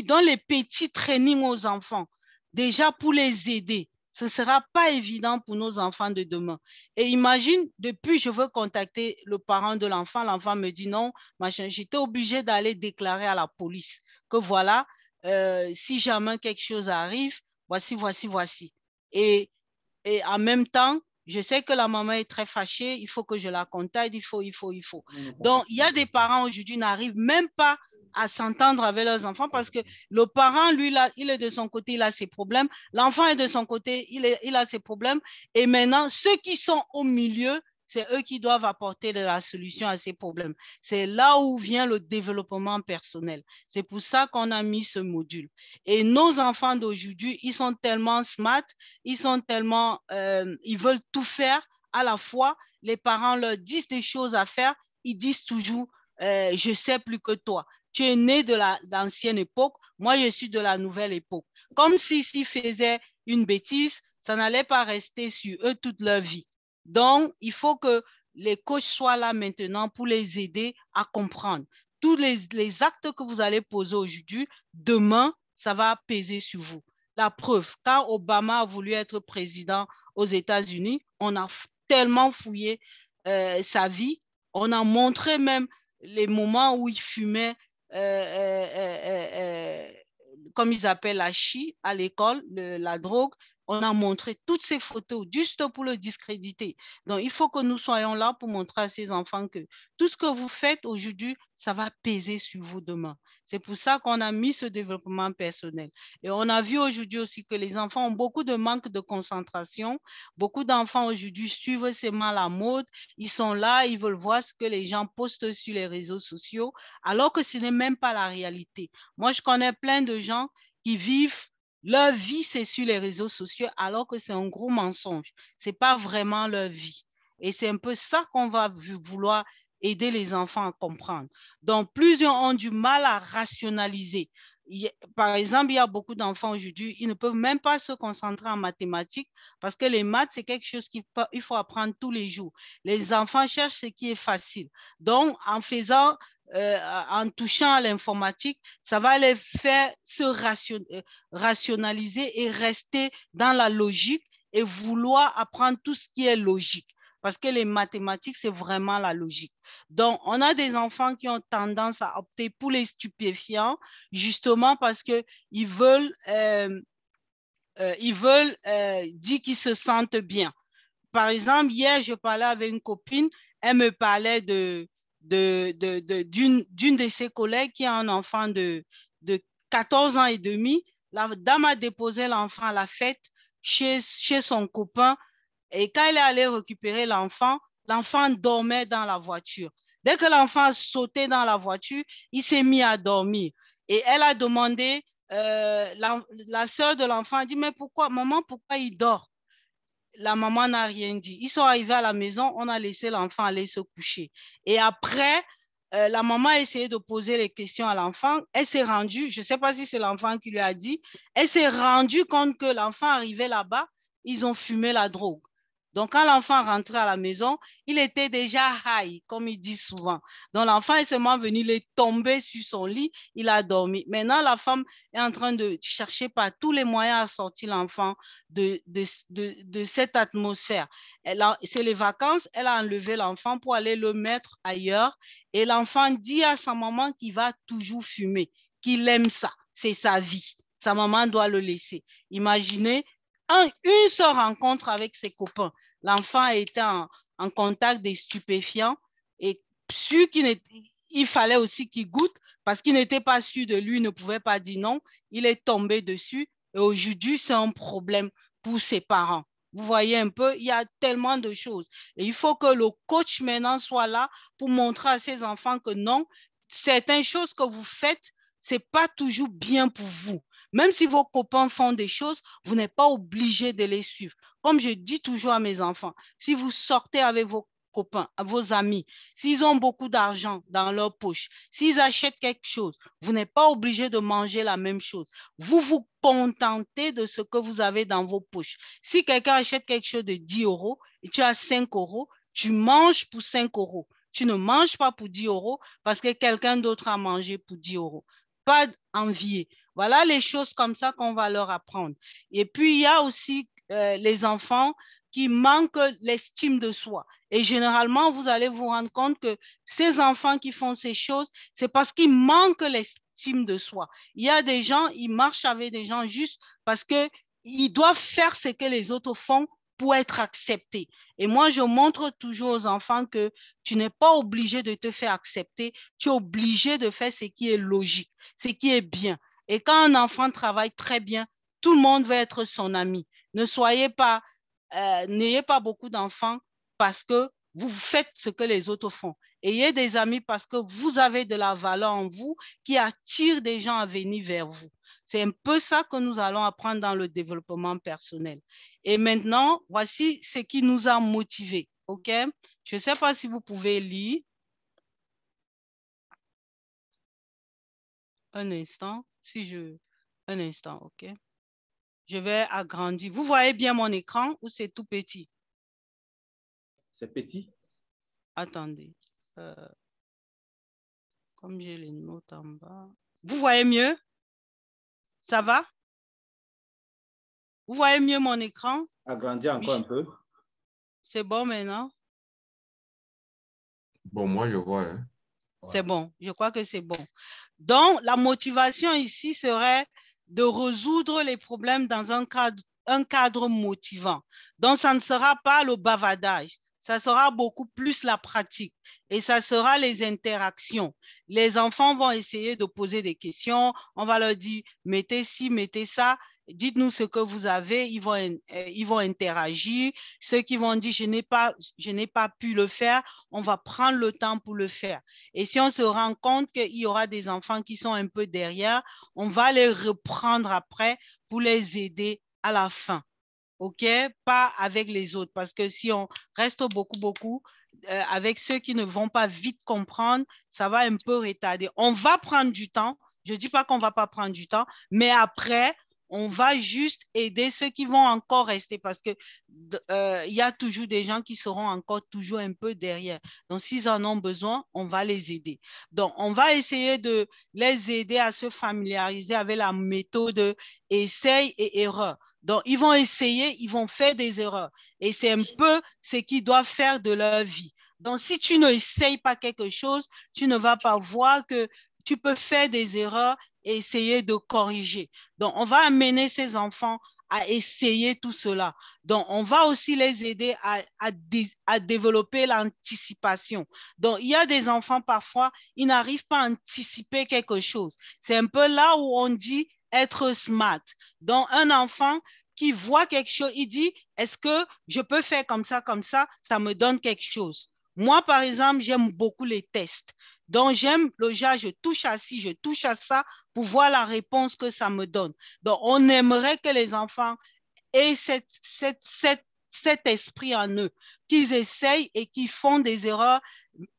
A: donnent les petits trainings aux enfants, déjà pour les aider, ce ne sera pas évident pour nos enfants de demain. Et imagine, depuis, je veux contacter le parent de l'enfant me dit non, machin, j'étais obligée d'aller déclarer à la police que voilà, si jamais quelque chose arrive, voici. Et en même temps, je sais que la maman est très fâchée, il faut que je la contacte, il faut. Donc, il y a des parents aujourd'hui qui n'arrivent même pas à s'entendre avec leurs enfants parce que le parent, lui, là, il est de son côté, il a ses problèmes. L'enfant est de son côté, il a ses problèmes. Et maintenant, ceux qui sont au milieu, c'est eux qui doivent apporter de la solution à ces problèmes. C'est là où vient le développement personnel. C'est pour ça qu'on a mis ce module. Et nos enfants d'aujourd'hui, ils sont tellement smart, ils veulent tout faire à la fois. Les parents leur disent des choses à faire, ils disent toujours, je sais plus que toi. Tu es né de l'ancienne époque, moi je suis de la nouvelle époque. Comme s'ils faisaient une bêtise, ça n'allait pas rester sur eux toute leur vie. Donc, il faut que les coachs soient là maintenant pour les aider à comprendre. Tous les actes que vous allez poser aujourd'hui, demain, ça va peser sur vous. La preuve, quand Obama a voulu être président aux États-Unis, on a tellement fouillé sa vie, on a montré même les moments où il fumait, comme ils appellent la chi à l'école, la drogue. On a montré toutes ces photos juste pour le discréditer. Donc, il faut que nous soyons là pour montrer à ces enfants que tout ce que vous faites aujourd'hui, ça va peser sur vous demain. C'est pour ça qu'on a mis ce développement personnel. Et on a vu aujourd'hui aussi que les enfants ont beaucoup de manque de concentration. Beaucoup d'enfants aujourd'hui suivent seulement la mode. Ils sont là, ils veulent voir ce que les gens postent sur les réseaux sociaux, alors que ce n'est même pas la réalité. Moi, je connais plein de gens qui vivent Leur vie, c'est sur les réseaux sociaux, alors que c'est un gros mensonge. Ce n'est pas vraiment leur vie. Et c'est un peu ça qu'on va vouloir aider les enfants à comprendre. Donc, plusieurs ont du mal à rationaliser. Par exemple, il y a beaucoup d'enfants aujourd'hui, ils ne peuvent même pas se concentrer en mathématiques parce que les maths, c'est quelque chose qu'il faut apprendre tous les jours. Les enfants cherchent ce qui est facile. Donc, en touchant à l'informatique, ça va les faire se rationaliser et rester dans la logique et vouloir apprendre tout ce qui est logique. Parce que les mathématiques, c'est vraiment la logique. Donc, on a des enfants qui ont tendance à opter pour les stupéfiants, justement parce qu'ils veulent dire qu'ils se sentent bien. Par exemple, hier, je parlais avec une copine, elle me parlait d'une de ses collègues qui a un enfant de 14 ans et demi. La dame a déposé l'enfant à la fête chez son copain. Et quand elle est allée récupérer l'enfant, l'enfant dormait dans la voiture. Dès que l'enfant a sauté dans la voiture, il s'est mis à dormir. Et elle a demandé, la sœur de l'enfant a dit, mais pourquoi, maman, pourquoi il dort? La maman n'a rien dit. Ils sont arrivés à la maison, on a laissé l'enfant aller se coucher. Et après, la maman a essayé de poser les questions à l'enfant. Elle s'est rendue, je ne sais pas si c'est l'enfant qui lui a dit, elle s'est rendue compte que l'enfant arrivait là-bas, ils ont fumé la drogue. Donc, quand l'enfant rentrait à la maison, il était déjà high, comme il dit souvent. Donc, l'enfant est seulement venu, il est tombé sur son lit, il a dormi. Maintenant, la femme est en train de chercher par tous les moyens à sortir l'enfant de cette atmosphère. C'est les vacances, elle a enlevé l'enfant pour aller le mettre ailleurs. Et l'enfant dit à sa maman qu'il va toujours fumer, qu'il aime ça, c'est sa vie. Sa maman doit le laisser. Imaginez, une seule rencontre avec ses copains. L'enfant a été en contact des stupéfiants et sûr il fallait aussi qu'il goûte parce qu'il n'était pas sûr de lui, il ne pouvait pas dire non. Il est tombé dessus et aujourd'hui, c'est un problème pour ses parents. Vous voyez un peu, il y a tellement de choses. Et il faut que le coach maintenant soit là pour montrer à ses enfants que non, certaines choses que vous faites, ce n'est pas toujours bien pour vous. Même si vos copains font des choses, vous n'êtes pas obligé de les suivre. Comme je dis toujours à mes enfants, si vous sortez avec vos copains, vos amis, s'ils ont beaucoup d'argent dans leur poche, s'ils achètent quelque chose, vous n'êtes pas obligé de manger la même chose. Vous vous contentez de ce que vous avez dans vos poches. Si quelqu'un achète quelque chose de 10 € et tu as 5 €, tu manges pour 5 €. Tu ne manges pas pour 10 € parce que quelqu'un d'autre a mangé pour 10 €. Pas envier. Voilà les choses comme ça qu'on va leur apprendre. Et puis, il y a aussi les enfants qui manquent l'estime de soi. Et généralement, vous allez vous rendre compte que ces enfants qui font ces choses, c'est parce qu'ils manquent l'estime de soi. Il y a des gens, ils marchent avec des gens juste parce qu'ils doivent faire ce que les autres font pour être acceptés. Et moi, je montre toujours aux enfants que tu n'es pas obligé de te faire accepter, tu es obligé de faire ce qui est logique, ce qui est bien. Et quand un enfant travaille très bien, tout le monde va être son ami. N'ayez pas beaucoup d'enfants parce que vous faites ce que les autres font. Ayez des amis parce que vous avez de la valeur en vous qui attire des gens à venir vers vous. C'est un peu ça que nous allons apprendre dans le développement personnel. Et maintenant, voici ce qui nous a motivés. OK? Je ne sais pas si vous pouvez lire. Un instant. Un instant, OK? Je vais agrandir. Vous voyez bien mon écran ou c'est tout petit?
F: C'est petit.
A: Attendez. Comme j'ai les notes en bas. Vous voyez mieux? Ça va? Vous voyez mieux mon écran?
F: Agrandir encore un peu.
A: C'est bon maintenant?
H: Bon, moi, je vois. Hein.
A: C'est bon. Je crois que c'est bon. Donc, la motivation ici serait de résoudre les problèmes dans un cadre motivant. Donc, ça ne sera pas le bavardage. ça sera beaucoup plus la pratique et ça sera les interactions. Les enfants vont essayer de poser des questions. On va leur dire, mettez ci, mettez ça. Dites-nous ce que vous avez. Ils vont interagir. Ceux qui vont dire, je n'ai pas pu le faire, on va prendre le temps pour le faire. Et si on se rend compte qu'il y aura des enfants qui sont un peu derrière, on va les reprendre après pour les aider à la fin. OK? Pas avec les autres, parce que si on reste beaucoup, avec ceux qui ne vont pas vite comprendre, ça va un peu retarder. On va prendre du temps. Je ne dis pas qu'on ne va pas prendre du temps, mais après, on va juste aider ceux qui vont encore rester parce que y a toujours des gens qui seront encore toujours un peu derrière. Donc, s'ils en ont besoin, on va les aider. Donc, on va essayer de les aider à se familiariser avec la méthode essai et erreur. Donc, ils vont essayer, ils vont faire des erreurs. Et c'est un peu ce qu'ils doivent faire de leur vie. Donc, si tu n'essayes pas quelque chose, tu ne vas pas voir que tu peux faire des erreurs et essayer de corriger. Donc, on va amener ces enfants à essayer tout cela. Donc, on va aussi les aider à développer l'anticipation. Donc, il y a des enfants, parfois, ils n'arrivent pas à anticiper quelque chose. C'est un peu là où on dit être smart. Donc, un enfant qui voit quelque chose, il dit, est-ce que je peux faire comme ça, ça me donne quelque chose. Moi, par exemple, j'aime beaucoup les tests. Donc, j'aime le genre, je touche à ci, je touche à ça pour voir la réponse que ça me donne. Donc, on aimerait que les enfants aient cet esprit en eux, qu'ils essayent et qu'ils font des erreurs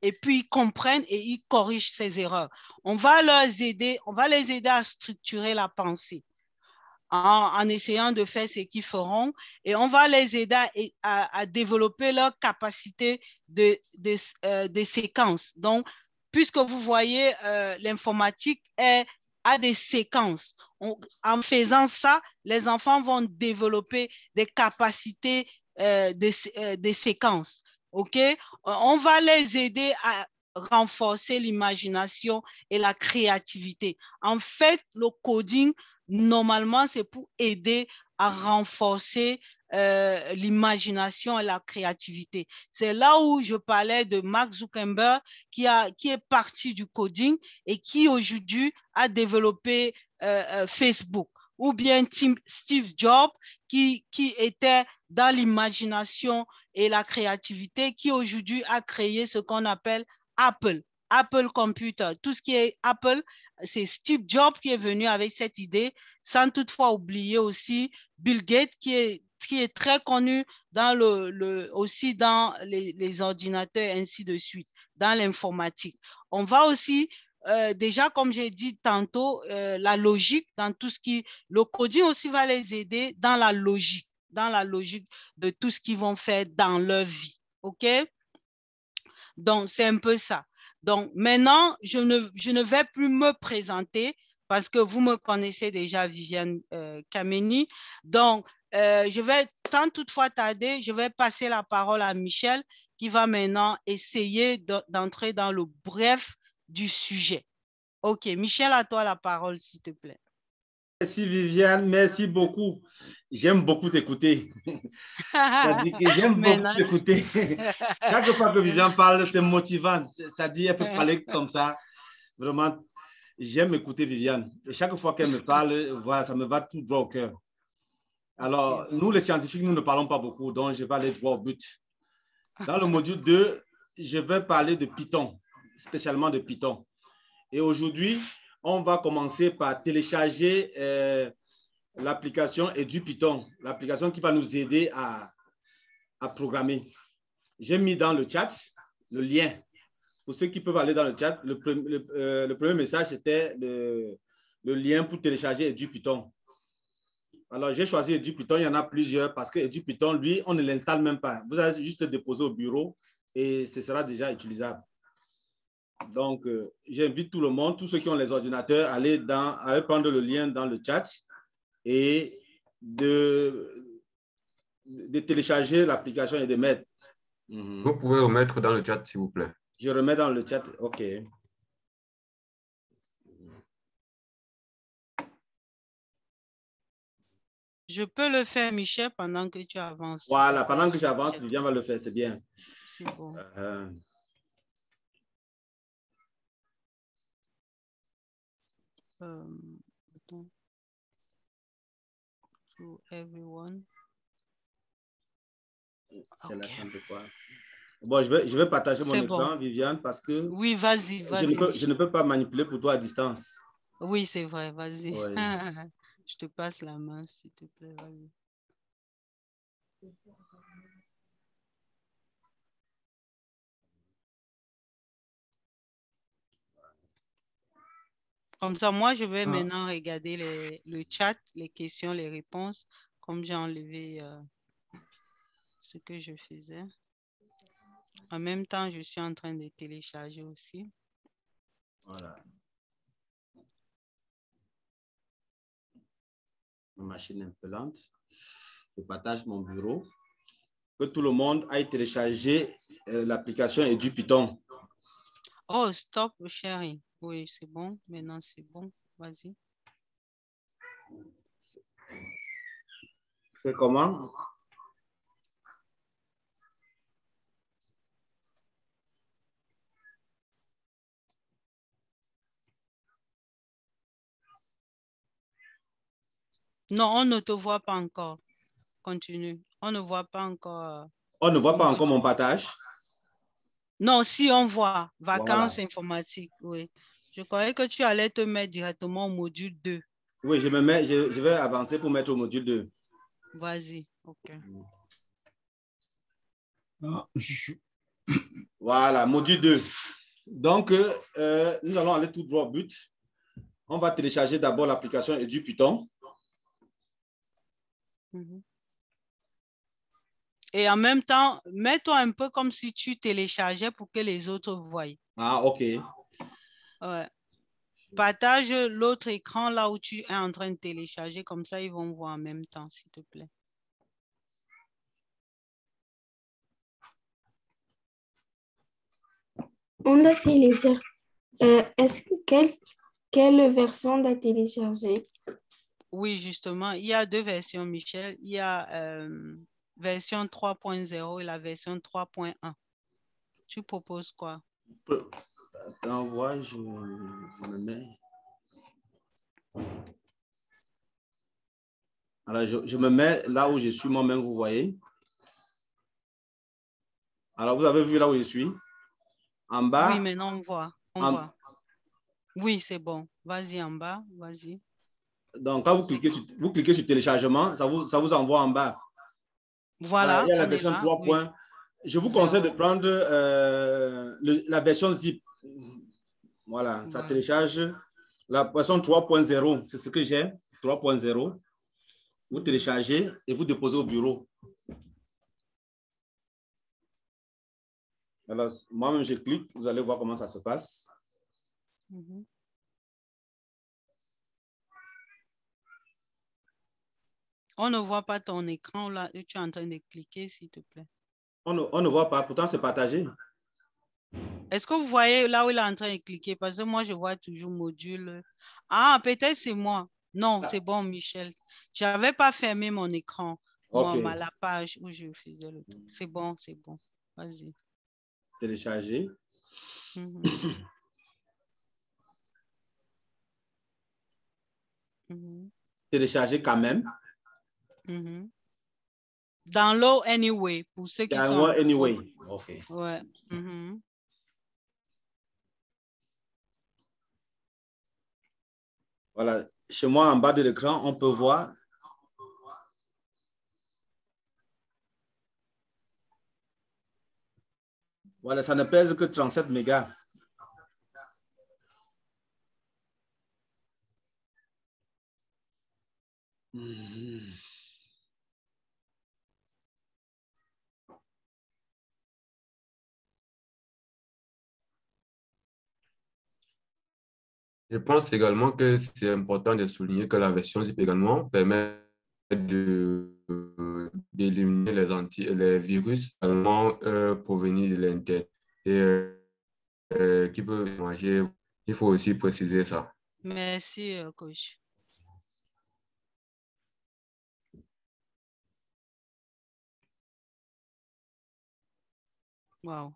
A: et puis ils comprennent et ils corrigent ces erreurs. On va les aider à structurer la pensée en essayant de faire ce qu'ils feront et on va les aider à développer leur capacité de séquence. Donc, puisque vous voyez, l'informatique a des séquences. En faisant ça, les enfants vont développer des capacités de séquences. OK? On va les aider à renforcer l'imagination et la créativité. En fait, le coding, normalement, c'est pour aider à renforcer l'imagination et la créativité. C'est là où je parlais de Mark Zuckerberg qui est parti du coding et qui aujourd'hui a développé Facebook. Ou bien Steve Jobs qui était dans l'imagination et la créativité, qui aujourd'hui a créé ce qu'on appelle Apple Computer. Tout ce qui est Apple, c'est Steve Jobs qui est venu avec cette idée, sans toutefois oublier aussi Bill Gates qui est très connu dans aussi dans les ordinateurs, ainsi de suite, dans l'informatique. On va aussi, déjà, comme j'ai dit tantôt, la logique, dans tout ce qui... Le coding aussi va les aider dans la logique de tout ce qu'ils vont faire dans leur vie. OK? Donc, c'est un peu ça. Donc, maintenant, je ne vais plus me présenter parce que vous me connaissez déjà, Viviane Kameni. Donc, je vais, sans toutefois tarder, je vais passer la parole à Michel qui va maintenant essayer d'entrer dans le bref du sujet. OK, Michel, à toi la parole, s'il te plaît.
F: Merci Viviane, merci beaucoup. J'aime beaucoup t'écouter. J'aime beaucoup t'écouter. Chaque fois que Viviane parle, c'est motivant. Ça dit, elle peut parler comme ça. Vraiment, j'aime écouter Viviane. Et chaque fois qu'elle me parle, voilà, ça me va tout droit au cœur. Alors, nous, les scientifiques, nous ne parlons pas beaucoup, donc je vais aller droit au but. Dans le module 2, je vais parler de Python, spécialement de Python. Et aujourd'hui, on va commencer par télécharger l'application EduPython, l'application qui va nous aider à programmer. J'ai mis dans le chat le lien. Pour ceux qui peuvent aller dans le chat, le premier message, c'était le lien pour télécharger EduPython. Alors, j'ai choisi EduPython, il y en a plusieurs parce que EduPython, lui, on ne l'installe même pas. Vous allez juste déposer au bureau et ce sera déjà utilisable. Donc, j'invite tout le monde, tous ceux qui ont les ordinateurs, à aller prendre le lien dans le chat et de télécharger l'application et de mettre.
H: Vous pouvez remettre dans le chat, s'il vous plaît.
F: Je remets dans le chat, OK.
A: Je peux le faire, Michel, pendant que tu avances.
F: Voilà, pendant que j'avance, Viviane va le faire, c'est bien.
A: C'est bon. To everyone.
F: C'est la chambre de quoi? Bon, je vais partager mon écran, bon. Viviane, parce que
A: oui, vas-y.
F: Je ne peux pas manipuler pour toi à distance.
A: Oui, c'est vrai, vas-y.
F: Oui.
A: Je te passe la main, s'il te plaît. Vas-y. Comme ça, moi, je vais maintenant regarder le chat, les questions, les réponses, comme j'ai enlevé ce que je faisais. En même temps, je suis en train de télécharger aussi.
F: Voilà. Ma machine est un peu lente. Je partage mon bureau. Que tout le monde aille télécharger l'application EduPython.
A: Oh, stop sharing. Oui, c'est bon. Maintenant, c'est bon. Vas-y.
F: C'est comment?
A: Non, on ne te voit pas encore. Continue. On ne voit pas encore.
F: On ne voit pas encore mon partage?
A: Non, si on voit. Vacances
F: voilà.
A: informatiques, oui. Je croyais que tu allais te mettre directement au module 2.
F: Oui, je vais avancer pour mettre au module 2.
A: Vas-y, ok.
F: Voilà, module 2. Donc, nous allons aller tout droit au but. On va télécharger d'abord l'application EduPython.
A: Et en même temps, mets-toi un peu comme si tu téléchargeais pour que les autres voient.
F: Ah, OK.
A: Ouais. Partage l'autre écran là où tu es en train de télécharger, comme ça ils vont voir en même temps, s'il te plaît.
I: On a téléchargé. Quelle version on a téléchargé?
A: Oui, justement, il y a deux versions, Michel. Il y a version 3.0 et la version 3.1. Tu proposes quoi?
F: Attends, ouais, je me mets. Alors, je me mets là où je suis moi-même, vous voyez. Alors, vous avez vu là où je suis? En bas?
A: Oui, maintenant on voit. On voit. Oui, c'est bon. Vas-y en bas, vas-y.
F: Donc, quand vous cliquez sur téléchargement, ça vous envoie en bas.
A: Voilà.
F: Il y a la version 3. Oui. Je vous conseille de prendre la version zip. Voilà, ça télécharge la version 3.0. C'est ce que j'ai, 3.0. Vous téléchargez et vous déposez au bureau. Alors, moi-même, je clique. Vous allez voir comment ça se passe.
A: On ne voit pas ton écran là où tu es en train de cliquer, s'il te plaît.
F: On ne voit pas, pourtant c'est partagé.
A: Est-ce que vous voyez là où il est en train de cliquer? Parce que moi, je vois toujours module. Ah, peut-être c'est moi. Non, c'est bon, Michel. Je n'avais pas fermé mon écran.
F: Okay.
A: Moi, la page où je faisais le truc. C'est bon, c'est bon. Vas-y.
F: Télécharger. Télécharger quand même.
A: Download anyway, pour ceux qui sont...
F: Download anyway, OK.
A: Ouais.
F: Voilà, chez moi, en bas de l'écran, on peut voir. Voilà, ça ne pèse que 37 mégas.
H: Je pense également que c'est important de souligner que la version zip également permet d'éliminer les virus également provenir de l'Internet et qui peuvent manger. Il faut aussi préciser ça.
A: Merci, coach. Wow.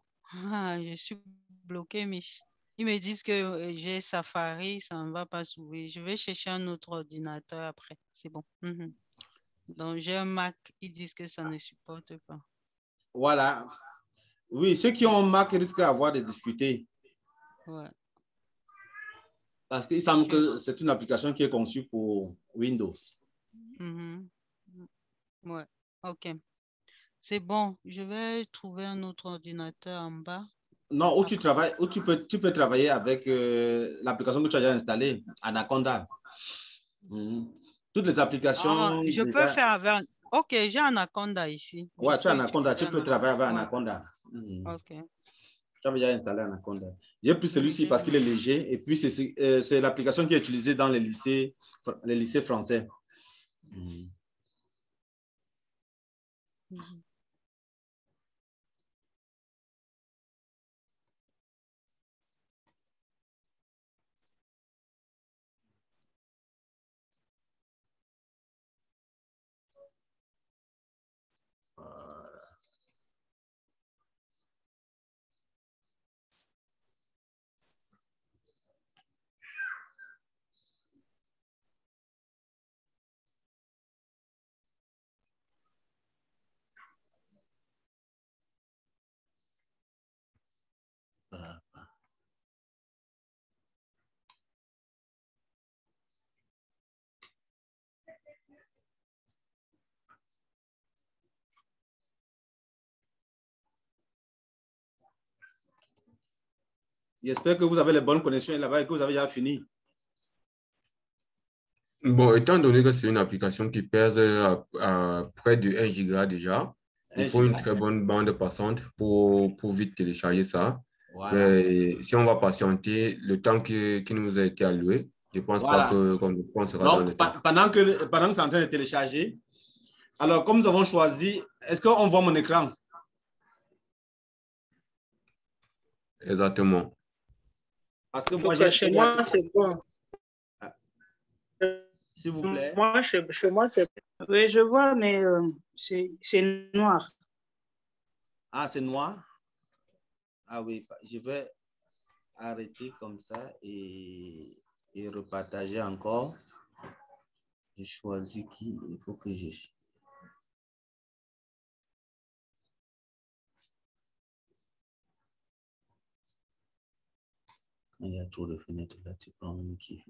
A: Ah, je suis bloquée, Mich. Ils me disent que j'ai Safari, ça ne va pas s'ouvrir. Je vais chercher un autre ordinateur après. C'est bon. Mhm. Donc, j'ai un Mac, ils disent que ça ne supporte pas.
F: Voilà. Oui, ceux qui ont un Mac risquent d'avoir des difficultés.
A: Ouais.
F: Parce qu'il semble que c'est une application qui est conçue pour Windows.
A: Mhm. Ouais, ok. C'est bon, je vais trouver un autre ordinateur en bas.
F: Non, où tu travailles, où tu peux travailler avec l'application que tu as déjà installée, Anaconda. Toutes les applications.
A: Je peux faire avec. Ok, j'ai Anaconda ici.
F: Ouais, tu as Anaconda, tu peux travailler avec Anaconda.
A: Ok.
F: Tu as déjà installé Anaconda. J'ai pris celui-ci parce qu'il est léger et puis c'est l'application qui est utilisée dans les lycées français. J'espère que vous avez les bonnes connexions là-bas et que vous avez déjà fini.
H: Bon, étant donné que c'est une application qui pèse à près de 1 giga déjà, il faut une très bonne bande passante pour vite télécharger ça.
F: Voilà.
H: Mais si on va patienter le temps qui nous a été alloué, je ne pense pas qu'on sera dans le temps.
F: Pendant que c'est en train de télécharger, alors comme nous avons choisi, est-ce qu'on voit mon écran?
H: Exactement.
F: Parce que moi,
B: chez moi, c'est bon.
F: S'il vous plaît.
B: Moi, chez moi, c'est... Oui, je vois, mais c'est noir.
F: Ah, c'est noir? Ah oui, je vais arrêter comme ça et repartager encore. Je choisis qui il faut que je... Quand il y a trop de fenêtres là, tu prends une qui...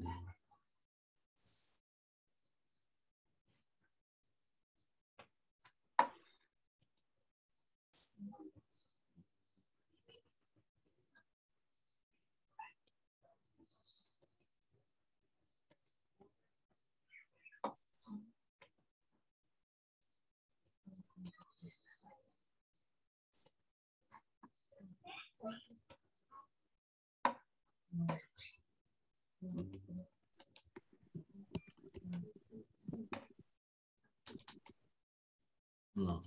F: Non.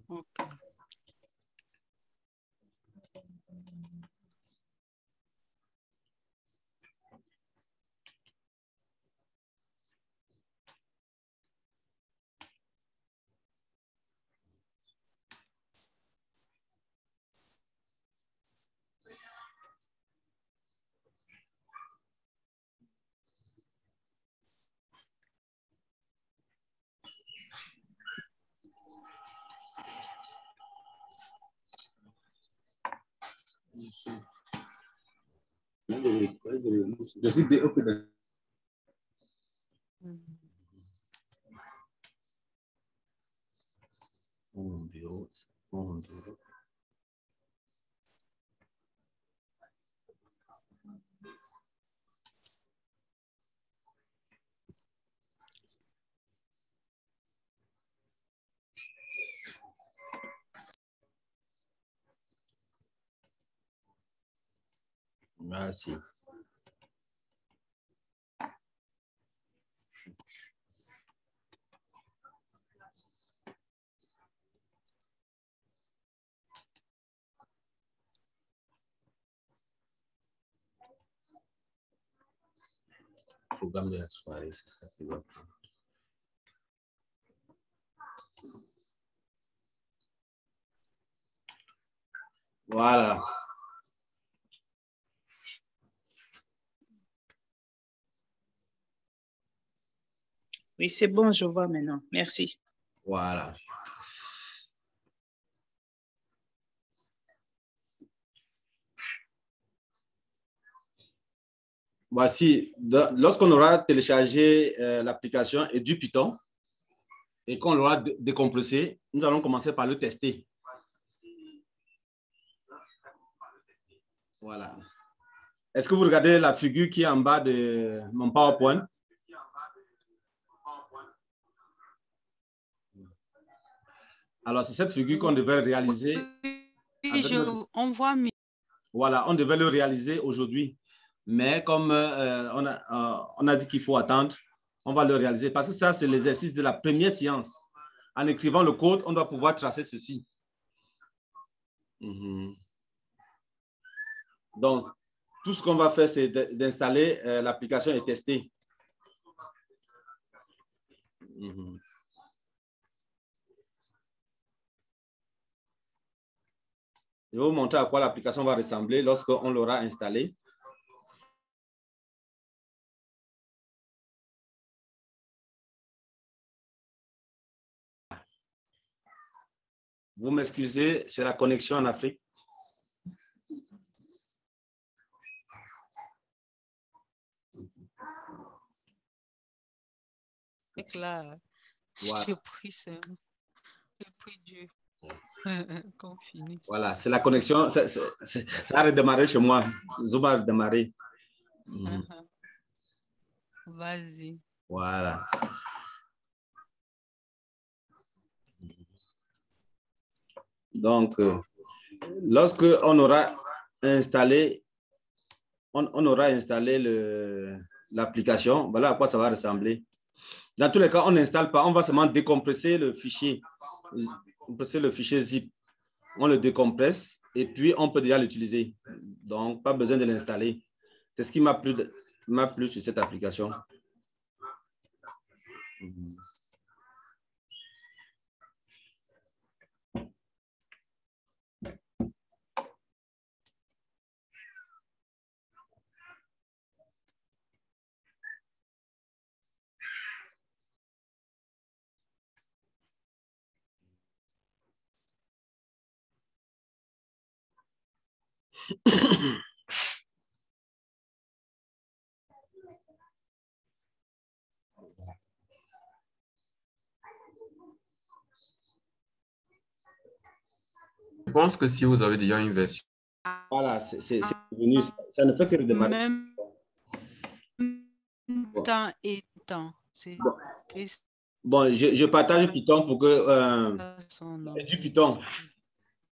A: Okay.
F: Je suis déoccupé. Mon bureau, mon bureau. Merci. Programme de la soirée, c'est ça qui va prendre. Voilà.
B: Oui, c'est bon, je vois maintenant. Merci.
F: Voilà. Voici, lorsqu'on aura téléchargé l'application et du Python et qu'on l'aura décompressé, nous allons commencer par le tester. Voilà. Est-ce que vous regardez la figure qui est en bas de mon PowerPoint? Alors, c'est cette figure qu'on devait réaliser.
A: On voit mieux.
F: Voilà, on devait le réaliser aujourd'hui. Mais comme on a dit qu'il faut attendre, on va le réaliser. Parce que ça, c'est l'exercice de la première séance. En écrivant le code, on doit pouvoir tracer ceci. Donc, tout ce qu'on va faire, c'est d'installer l'application et tester. Je vais vous montrer à quoi l'application va ressembler lorsqu'on l'aura installée. Vous m'excusez, c'est la connexion en Afrique.
A: C'est là,
F: Voilà.
A: le prix du qu'on finit.
F: Voilà, c'est la connexion. Ça a redémarré chez moi. Zoom a redémarré.
A: Vas-y.
F: Voilà. Donc, lorsque on aura installé, l'application, voilà à quoi ça va ressembler. Dans tous les cas, on n'installe pas, on va seulement décompresser le fichier, zip. On le décompresse et puis on peut déjà l'utiliser. Donc, pas besoin de l'installer. C'est ce qui m'a plu sur cette application.
H: Je pense que si vous avez déjà une version.
F: Voilà, c'est venu. Ça ne fait que redémarrer.
A: Même temps et temps.
F: Bon, je partage Python pour que... du Python.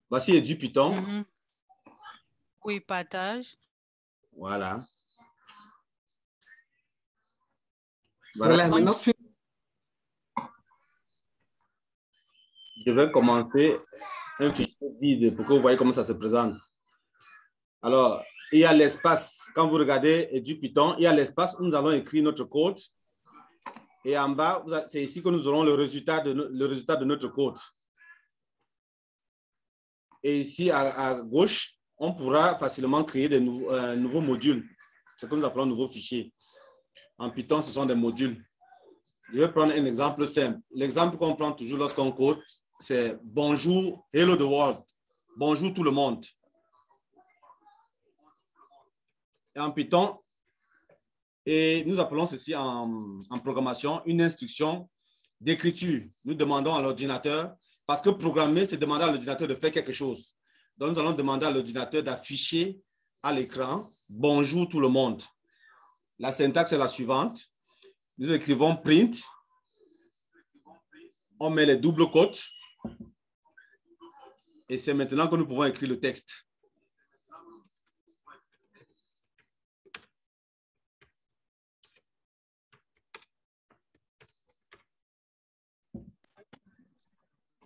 F: Voici du Python.
A: Oui, partage.
F: Voilà.
L: Voilà. Maintenant,
F: je vais commencer un fichier vide pour que vous voyez comment ça se présente. Alors, il y a l'espace. Quand vous regardez du Python, il y a l'espace où nous allons écrire notre code. Et en bas, c'est ici que nous aurons le résultat de notre code. Et ici, à gauche, on pourra facilement créer de nouveaux modules. Ce que nous appelons nouveaux fichiers. En Python, ce sont des modules. Je vais prendre un exemple simple. L'exemple qu'on prend toujours lorsqu'on code, c'est bonjour, hello the world. Bonjour tout le monde. Et en Python, et nous appelons ceci en programmation une instruction d'écriture. Nous demandons à l'ordinateur, parce que programmer, c'est demander à l'ordinateur de faire quelque chose. Donc, nous allons demander à l'ordinateur d'afficher à l'écran bonjour tout le monde. La syntaxe est la suivante. Nous écrivons print. On met les doubles quotes. Et c'est maintenant que nous pouvons écrire le texte.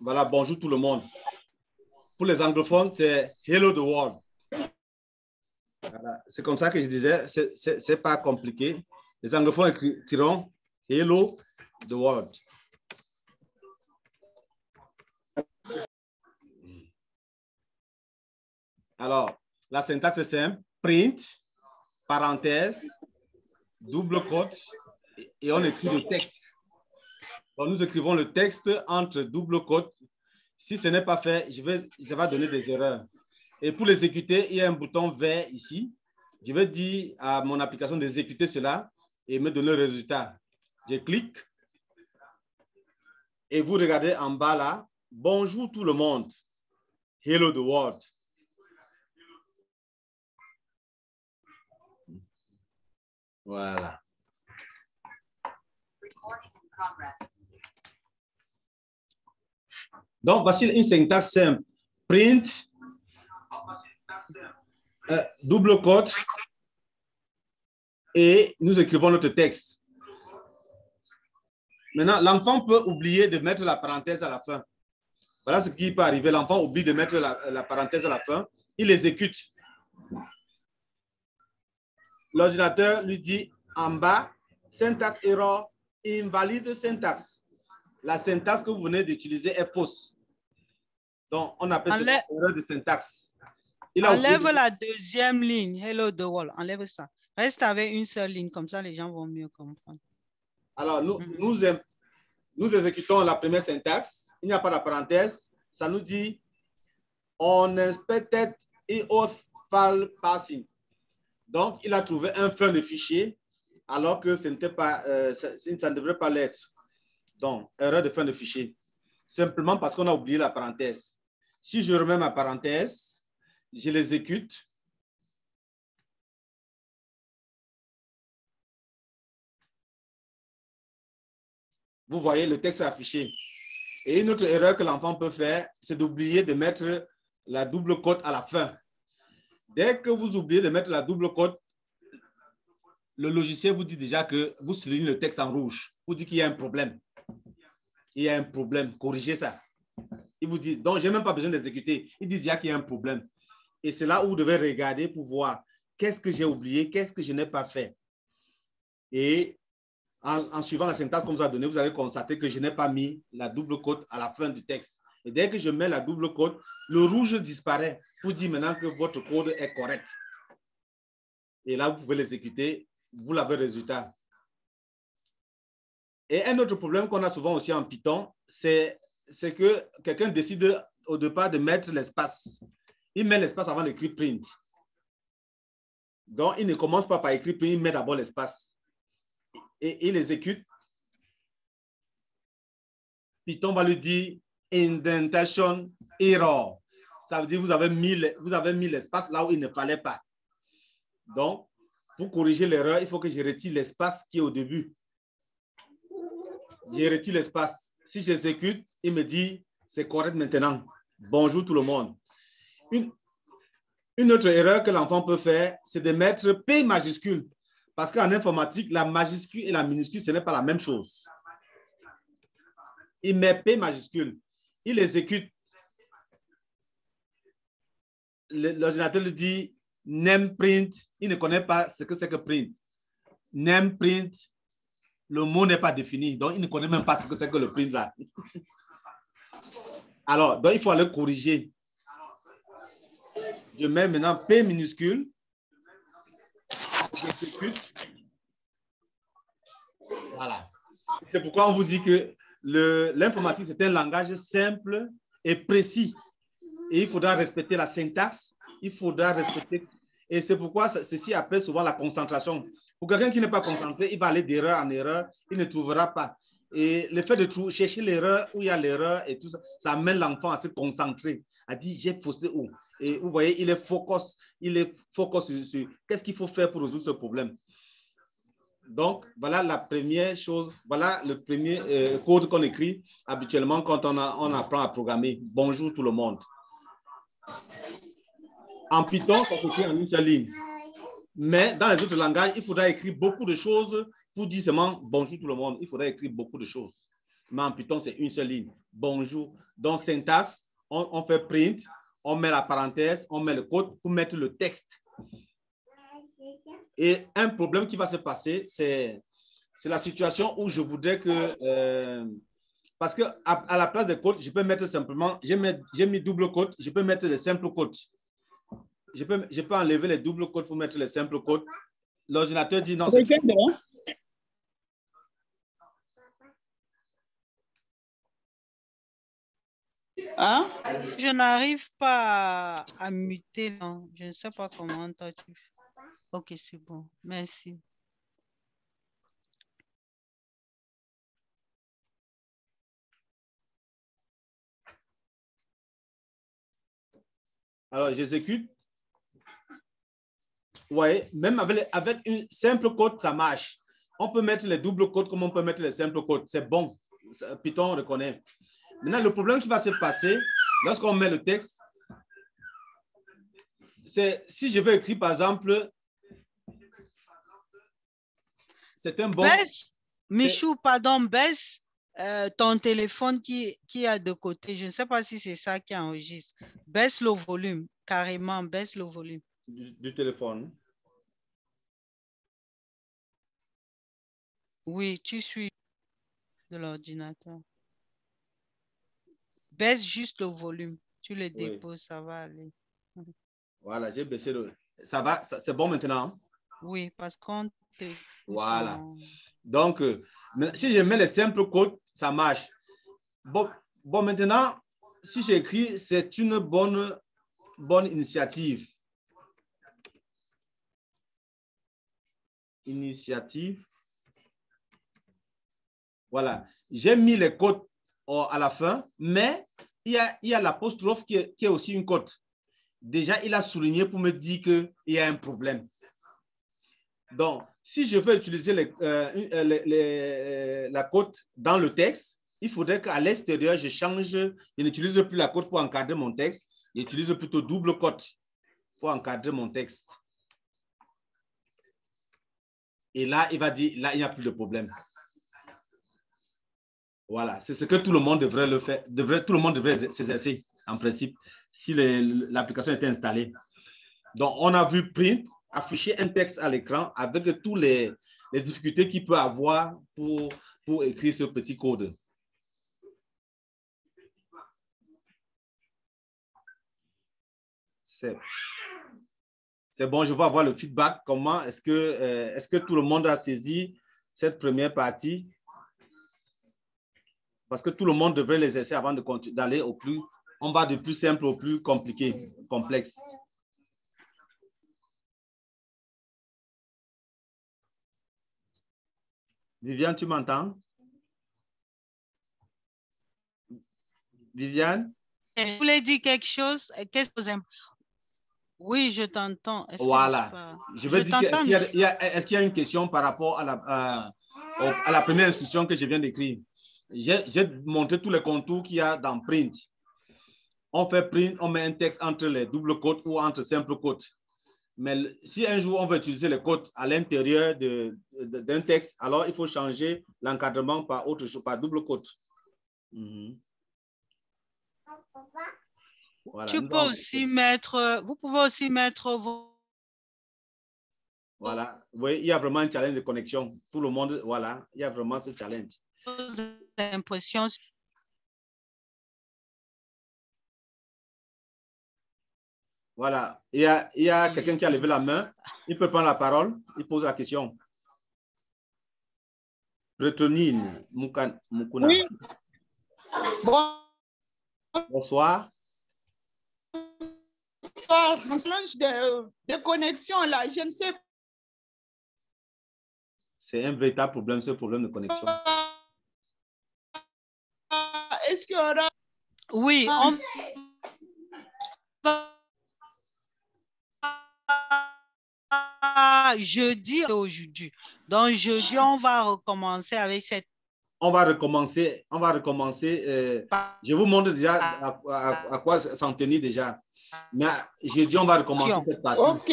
F: Voilà, bonjour tout le monde. Pour les anglophones, c'est hello the world. Voilà. C'est comme ça que je disais, c'est pas compliqué. Les anglophones écriront hello the world. Alors, la syntaxe est simple. Print, parenthèse, double quote, et on écrit le texte. Donc, nous écrivons le texte entre double quote. Si ce n'est pas fait, ça va donner des erreurs. Et pour l'exécuter, il y a un bouton vert ici. Je vais dire à mon application d'exécuter cela et me donner le résultat. Je clique. Et vous regardez en bas là. Bonjour tout le monde. Hello the world. Voilà. Donc, voici une syntaxe simple. Print, double quote, et nous écrivons notre texte. Maintenant, l'enfant peut oublier de mettre la parenthèse à la fin. Voilà ce qui peut arriver. L'enfant oublie de mettre la parenthèse à la fin. Il exécute. L'ordinateur lui dit en bas, syntaxe error, invalide syntaxe. La syntaxe que vous venez d'utiliser est fausse. Donc, on appelle ça erreur de syntaxe.
A: Enlève la deuxième ligne, hello the world. Enlève ça. Reste avec une seule ligne, comme ça les gens vont mieux comprendre.
F: Alors, nous exécutons la première syntaxe. Il n'y a pas de parenthèse. Ça nous dit on expected if file passing. Donc, il a trouvé un fin de fichier alors que ce n'était pas, ça ne devrait pas l'être. Donc, erreur de fin de fichier. Simplement parce qu'on a oublié la parenthèse. Si je remets ma parenthèse, je l'exécute. Vous voyez, le texte est affiché. Et une autre erreur que l'enfant peut faire, c'est d'oublier de mettre la double quote à la fin. Dès que vous oubliez de mettre la double quote, le logiciel vous dit déjà que vous soulignez le texte en rouge. Vous dit qu'il y a un problème. Il y a un problème. Corrigez ça. Il vous dit, donc je n'ai même pas besoin d'exécuter. Il dit déjà qu'il y a un problème. Et c'est là où vous devez regarder pour voir qu'est-ce que j'ai oublié, qu'est-ce que je n'ai pas fait. Et en suivant la syntaxe qu'on vous a donnée, vous allez constater que je n'ai pas mis la double quote à la fin du texte. Et dès que je mets la double quote, le rouge disparaît pour dire maintenant que votre code est correct. Et là, vous pouvez l'exécuter. Vous l'avez le résultat. Et un autre problème qu'on a souvent aussi en Python, c'est que quelqu'un décide au départ de mettre l'espace. Il met l'espace avant d'écrire print. Donc, il ne commence pas par écrire print, il met d'abord l'espace. Et il exécute. Python va lui dire indentation error. Ça veut dire que vous avez mis l'espace là où il ne fallait pas. Donc, pour corriger l'erreur, il faut que je retire l'espace qui est au début. Je retire l'espace. Si j'exécute, il me dit c'est correct maintenant. Bonjour tout le monde. Une autre erreur que l'enfant peut faire, c'est de mettre P majuscule. Parce qu'en informatique, la majuscule et la minuscule, ce n'est pas la même chose. Il met P majuscule. Il exécute. L'ordinateur lui dit name print. Il ne connaît pas ce que c'est que print. Name print, le mot n'est pas défini. Donc, il ne connaît même pas ce que c'est que le print là. Alors, donc, il faut aller corriger. Je mets maintenant P minuscule. J'exécute. Voilà. C'est pourquoi on vous dit que l'informatique, c'est un langage simple et précis. Et il faudra respecter la syntaxe. Il faudra respecter. Et c'est pourquoi ceci appelle souvent la concentration. Pour quelqu'un qui n'est pas concentré, il va aller d'erreur en erreur. Il ne trouvera pas. Et le fait de chercher l'erreur, où il y a l'erreur et tout ça, ça amène l'enfant à se concentrer, à dire j'ai faussé où. Et vous voyez, il est focus sur qu'est-ce qu'il faut faire pour résoudre ce problème. Donc, voilà la première chose, voilà le premier code qu'on écrit habituellement quand on apprend à programmer. Bonjour tout le monde. En Python, ça s'écrit en une seule ligne. Mais dans les autres langages, il faudra écrire beaucoup de choses pour dire seulement bonjour tout le monde. Il faudra écrire beaucoup de choses. Mais en Python, c'est une seule ligne. Bonjour. Donc, syntaxe, on fait print. On met la parenthèse, on met le code pour mettre le texte. Et un problème qui va se passer, c'est la situation où je voudrais que... parce qu'à la place de code, je peux mettre simplement... J'ai mis double code, je peux mettre le simple code. je peux enlever les doubles codes pour mettre les simples codes. L'ordinateur dit non.
A: Hein? Je n'arrive pas à muter, non. Je ne sais pas comment toi tu fais. Ok, c'est bon. Merci.
F: Alors, j'exécute. Oui, même avec une simple code, ça marche. On peut mettre les doubles codes comme on peut mettre les simples codes. C'est bon. Python reconnaît. Maintenant, le problème qui va se passer lorsqu'on met le texte, c'est si je veux écrire, par exemple, c'est un bon...
A: Baisse, Michou, pardon, baisse ton téléphone qui est de côté. Je ne sais pas si c'est ça qui enregistre. Baisse le volume, carrément, baisse le volume.
F: Du téléphone.
A: Oui, tu suis de l'ordinateur. Baisse juste le volume. Tu le déposes, ça va aller.
F: Voilà, j'ai baissé le... Ça va, c'est bon maintenant?
A: Oui, parce qu'on te...
F: Voilà. Donc, si je mets les simples codes, ça marche. Bon, maintenant, si j'écris, c'est une bonne initiative. Initiative. Voilà. J'ai mis les codes à la fin, mais il y a l'apostrophe qui est aussi une cote. Déjà, il a souligné pour me dire qu'il y a un problème. Donc, si je veux utiliser la cote dans le texte, il faudrait qu'à l'extérieur, je change, je n'utilise plus la cote pour encadrer mon texte, j'utilise plutôt double cote pour encadrer mon texte. Et là, il va dire, là, il n'y a plus de problème. Voilà, c'est ce que tout le monde devrait le faire. Tout le monde devrait s'exercer, en principe, si l'application était installée. Donc, on a vu print, afficher un texte à l'écran avec toutes les difficultés qu'il peut avoir pour écrire ce petit code. C'est bon, je vais avoir le feedback. Comment est-ce que tout le monde a saisi cette première partie? Parce que tout le monde devrait l'exercer avant d'aller au plus... On va du plus simple au plus compliqué, complexe. Viviane, tu m'entends? Viviane?
A: Vous voulez dire quelque chose? Qu'est-ce que vous aimez? Oui, je t'entends.
F: Voilà. Je veux dire, est-ce qu'il y a une question par rapport à la première instruction que je viens d'écrire? J'ai montré tous les contours qu'il y a dans print. On fait print, on met un texte entre les doubles cotes ou entre simples cotes. Mais si un jour on veut utiliser les cotes à l'intérieur d'un texte, alors il faut changer l'encadrement par autre chose, par double cote.
A: Voilà. Vous pouvez aussi mettre vos...
F: Voilà. Oui, il y a vraiment un challenge de connexion. Tout le monde, voilà, il y a vraiment ce challenge.
A: Impressions.
F: Voilà. Il y a quelqu'un qui a levé la main. Il peut prendre la parole. Il pose la question. Retenine Mukuna.
M: Oui.
F: Bonsoir.
M: Un challenge de connexion là, je ne sais pas.
F: C'est un véritable problème, ce problème de connexion.
M: Est-ce qu'il y aura...
A: Oui, on... jeudi aujourd'hui. Donc, jeudi, on va recommencer avec cette...
F: On va recommencer. Je vous montre déjà à quoi s'en tenir déjà. Mais jeudi, on va recommencer cette partie.
M: OK.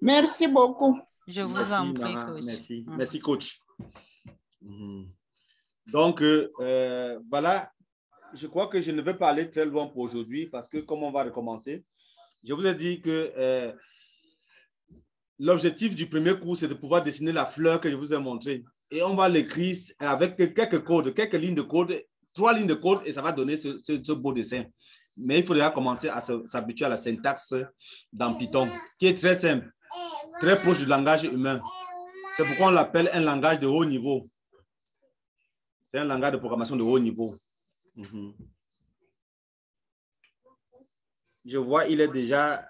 M: Merci beaucoup.
A: Je vous en prie,
F: coach. Merci. Merci, coach. Donc, voilà. Je crois que je ne vais pas aller très loin pour aujourd'hui parce que comme on va recommencer, je vous ai dit que l'objectif du premier cours, c'est de pouvoir dessiner la fleur que je vous ai montrée. Et on va l'écrire avec quelques codes, quelques lignes de code, 3 lignes de code et ça va donner ce beau dessin. Mais il faudra commencer à s'habituer à la syntaxe dans Python, qui est très simple, très proche du langage humain. C'est pourquoi on l'appelle un langage de haut niveau. C'est un langage de programmation de haut niveau. Je vois, il est déjà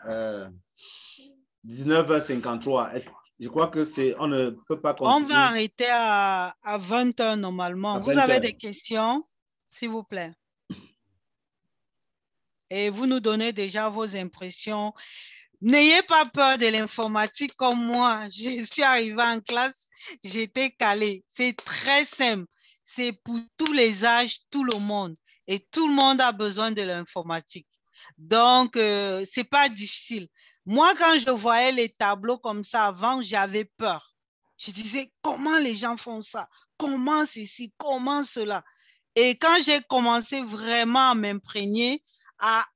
F: 19h53. Je crois que on ne peut pas continuer.
A: On va arrêter à 20h normalement. Vous avez des questions, s'il vous plaît? Et vous nous donnez déjà vos impressions. N'ayez pas peur de l'informatique comme moi. Je suis arrivée en classe, j'étais calée. C'est très simple. C'est pour tous les âges, tout le monde. Et tout le monde a besoin de l'informatique. Donc, ce n'est pas difficile. Moi, quand je voyais les tableaux comme ça avant, j'avais peur. Je disais, comment les gens font ça? Comment ceci? Comment cela? Et quand j'ai commencé vraiment à m'imprégner, à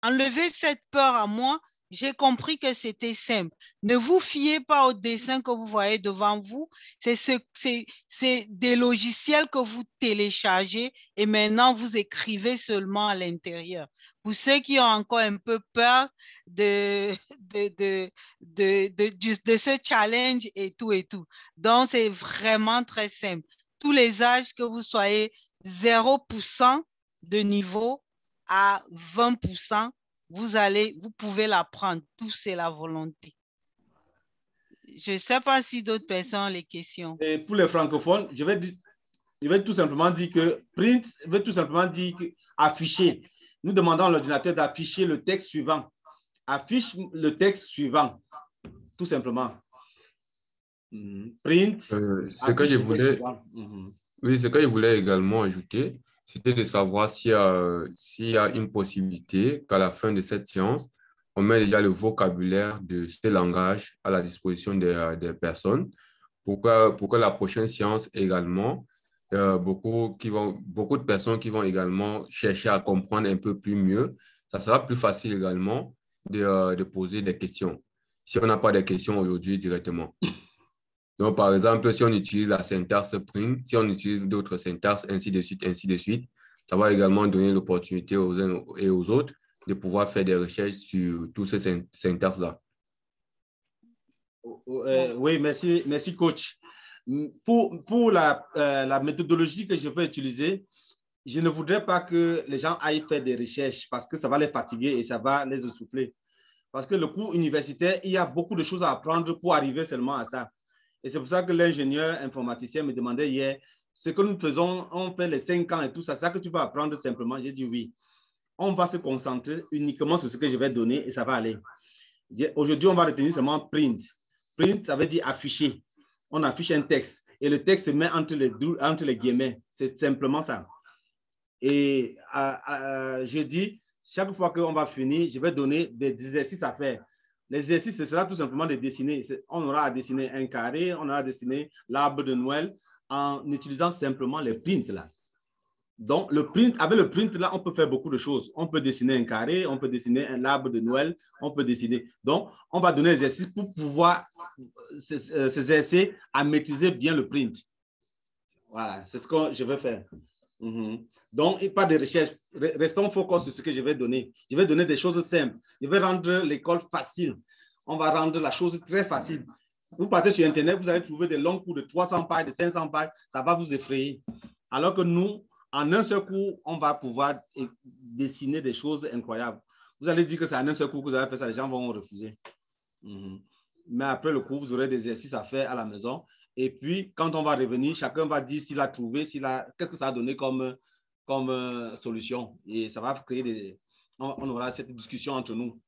A: enlever cette peur à moi, j'ai compris que c'était simple. Ne vous fiez pas au dessin que vous voyez devant vous. C'est des logiciels que vous téléchargez et maintenant vous écrivez seulement à l'intérieur. Pour ceux qui ont encore un peu peur de ce challenge et tout et tout. Donc, c'est vraiment très simple. Tous les âges, que vous soyez 0% de niveau à 20%, vous pouvez l'apprendre. Tout, c'est la volonté. Je ne sais pas si d'autres personnes ont les questions.
F: Et pour les francophones, je vais tout simplement dire que print veut tout simplement dire que afficher. Nous demandons à l'ordinateur d'afficher le texte suivant. Affiche le texte suivant, tout simplement. Print.
H: Ce que je voulais, oui, ce que je voulais également ajouter, c'était de savoir s'il y a une possibilité qu'à la fin de cette séance, on met déjà le vocabulaire de ces langages à la disposition des personnes pour que la prochaine séance également, beaucoup de personnes qui vont également chercher à comprendre un peu plus mieux, ça sera plus facile également de poser des questions. Si on n'a pas de questions aujourd'hui directement. Donc, par exemple, si on utilise la syntaxe print, si on utilise d'autres syntaxes, ainsi de suite, ça va également donner l'opportunité aux uns et aux autres de pouvoir faire des recherches sur tous ces syntaxes-là.
F: Oui, merci coach. Pour la méthodologie que je vais utiliser, je ne voudrais pas que les gens aillent faire des recherches parce que ça va les fatiguer et ça va les essouffler. Parce que le cours universitaire, il y a beaucoup de choses à apprendre pour arriver seulement à ça. Et c'est pour ça que l'ingénieur informaticien me demandait hier, ce que nous faisons, on fait les 5 ans et tout ça, c'est ça que tu vas apprendre simplement. J'ai dit oui. On va se concentrer uniquement sur ce que je vais donner et ça va aller. Aujourd'hui, on va retenir seulement print. Print, ça veut dire afficher. On affiche un texte et le texte se met entre les guillemets. C'est simplement ça. Et je dis, chaque fois qu'on va finir, je vais donner des exercices à faire. L'exercice, ce sera tout simplement de dessiner. On aura à dessiner un carré, on aura à dessiner l'arbre de Noël en utilisant simplement les prints là. Donc, avec le print là, on peut faire beaucoup de choses. On peut dessiner un carré, on peut dessiner un arbre de Noël, on peut dessiner. Donc, on va donner l'exercice pour pouvoir s'exercer à maîtriser bien le print. Voilà, c'est ce que je vais faire. Donc, pas de recherche. Restons focus sur ce que je vais donner. Je vais donner des choses simples. Je vais rendre l'école facile. On va rendre la chose très facile. Vous partez sur Internet, vous allez trouver des longs cours de 300 pages, de 500 pages. Ça va vous effrayer. Alors que nous, en un seul cours, on va pouvoir dessiner des choses incroyables. Vous allez dire que c'est en un seul cours que vous allez faire ça, les gens vont refuser. Mais après le cours, vous aurez des exercices à faire à la maison. Et puis, quand on va revenir, chacun va dire s'il a trouvé, qu'est-ce que ça a donné comme solution. Et ça va créer on aura cette discussion entre nous.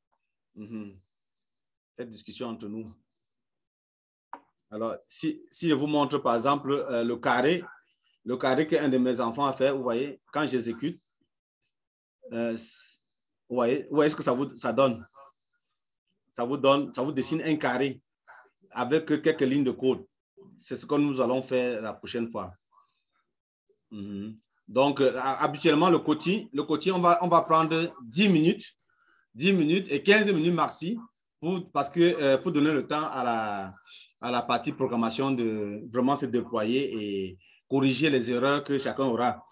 F: Cette discussion entre nous. Alors, si je vous montre par exemple le carré qu'un de mes enfants a fait, vous voyez, quand j'exécute, vous voyez ce que ça donne. Ça vous dessine un carré avec quelques lignes de code. C'est ce que nous allons faire la prochaine fois. Donc, habituellement, le coaching, on va prendre 10 minutes et 15 minutes maxi pour donner le temps à la partie programmation de vraiment se déployer et corriger les erreurs que chacun aura.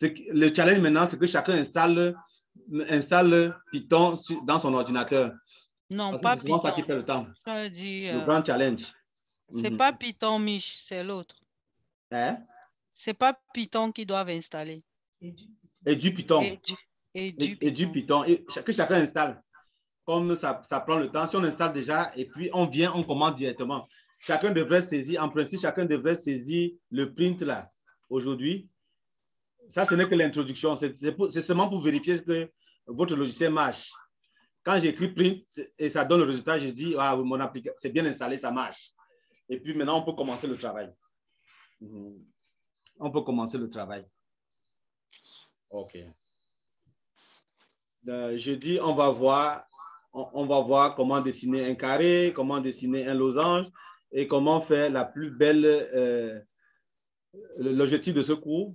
F: Le challenge maintenant, c'est que chacun installe installe Python dans son ordinateur.
A: Non,
F: Parce que
A: pas
F: c'est souvent
A: Python.
F: ça qui fait le temps.
A: Je dis,
F: Le grand challenge.
A: C'est pas Python, Mich, c'est l'autre.
F: Hein?
A: C'est pas Python qu'ils doivent installer.
F: Et du Python.
A: Et
F: du Python. Et que chacun installe. Comme ça prend le temps. Si on installe déjà et puis on vient, on commande directement. Chacun devrait saisir, en principe, chacun devrait saisir le print là, aujourd'hui. Ça, ce n'est que l'introduction. C'est seulement pour vérifier que votre logiciel marche. Quand j'écris print et ça donne le résultat, je dis, ah, mon application, c'est bien installé, ça marche. Et puis maintenant, on peut commencer le travail. On peut commencer le travail. OK. Jeudi, on va voir comment dessiner un carré, comment dessiner un losange et comment faire la plus belle... l'objectif de ce cours.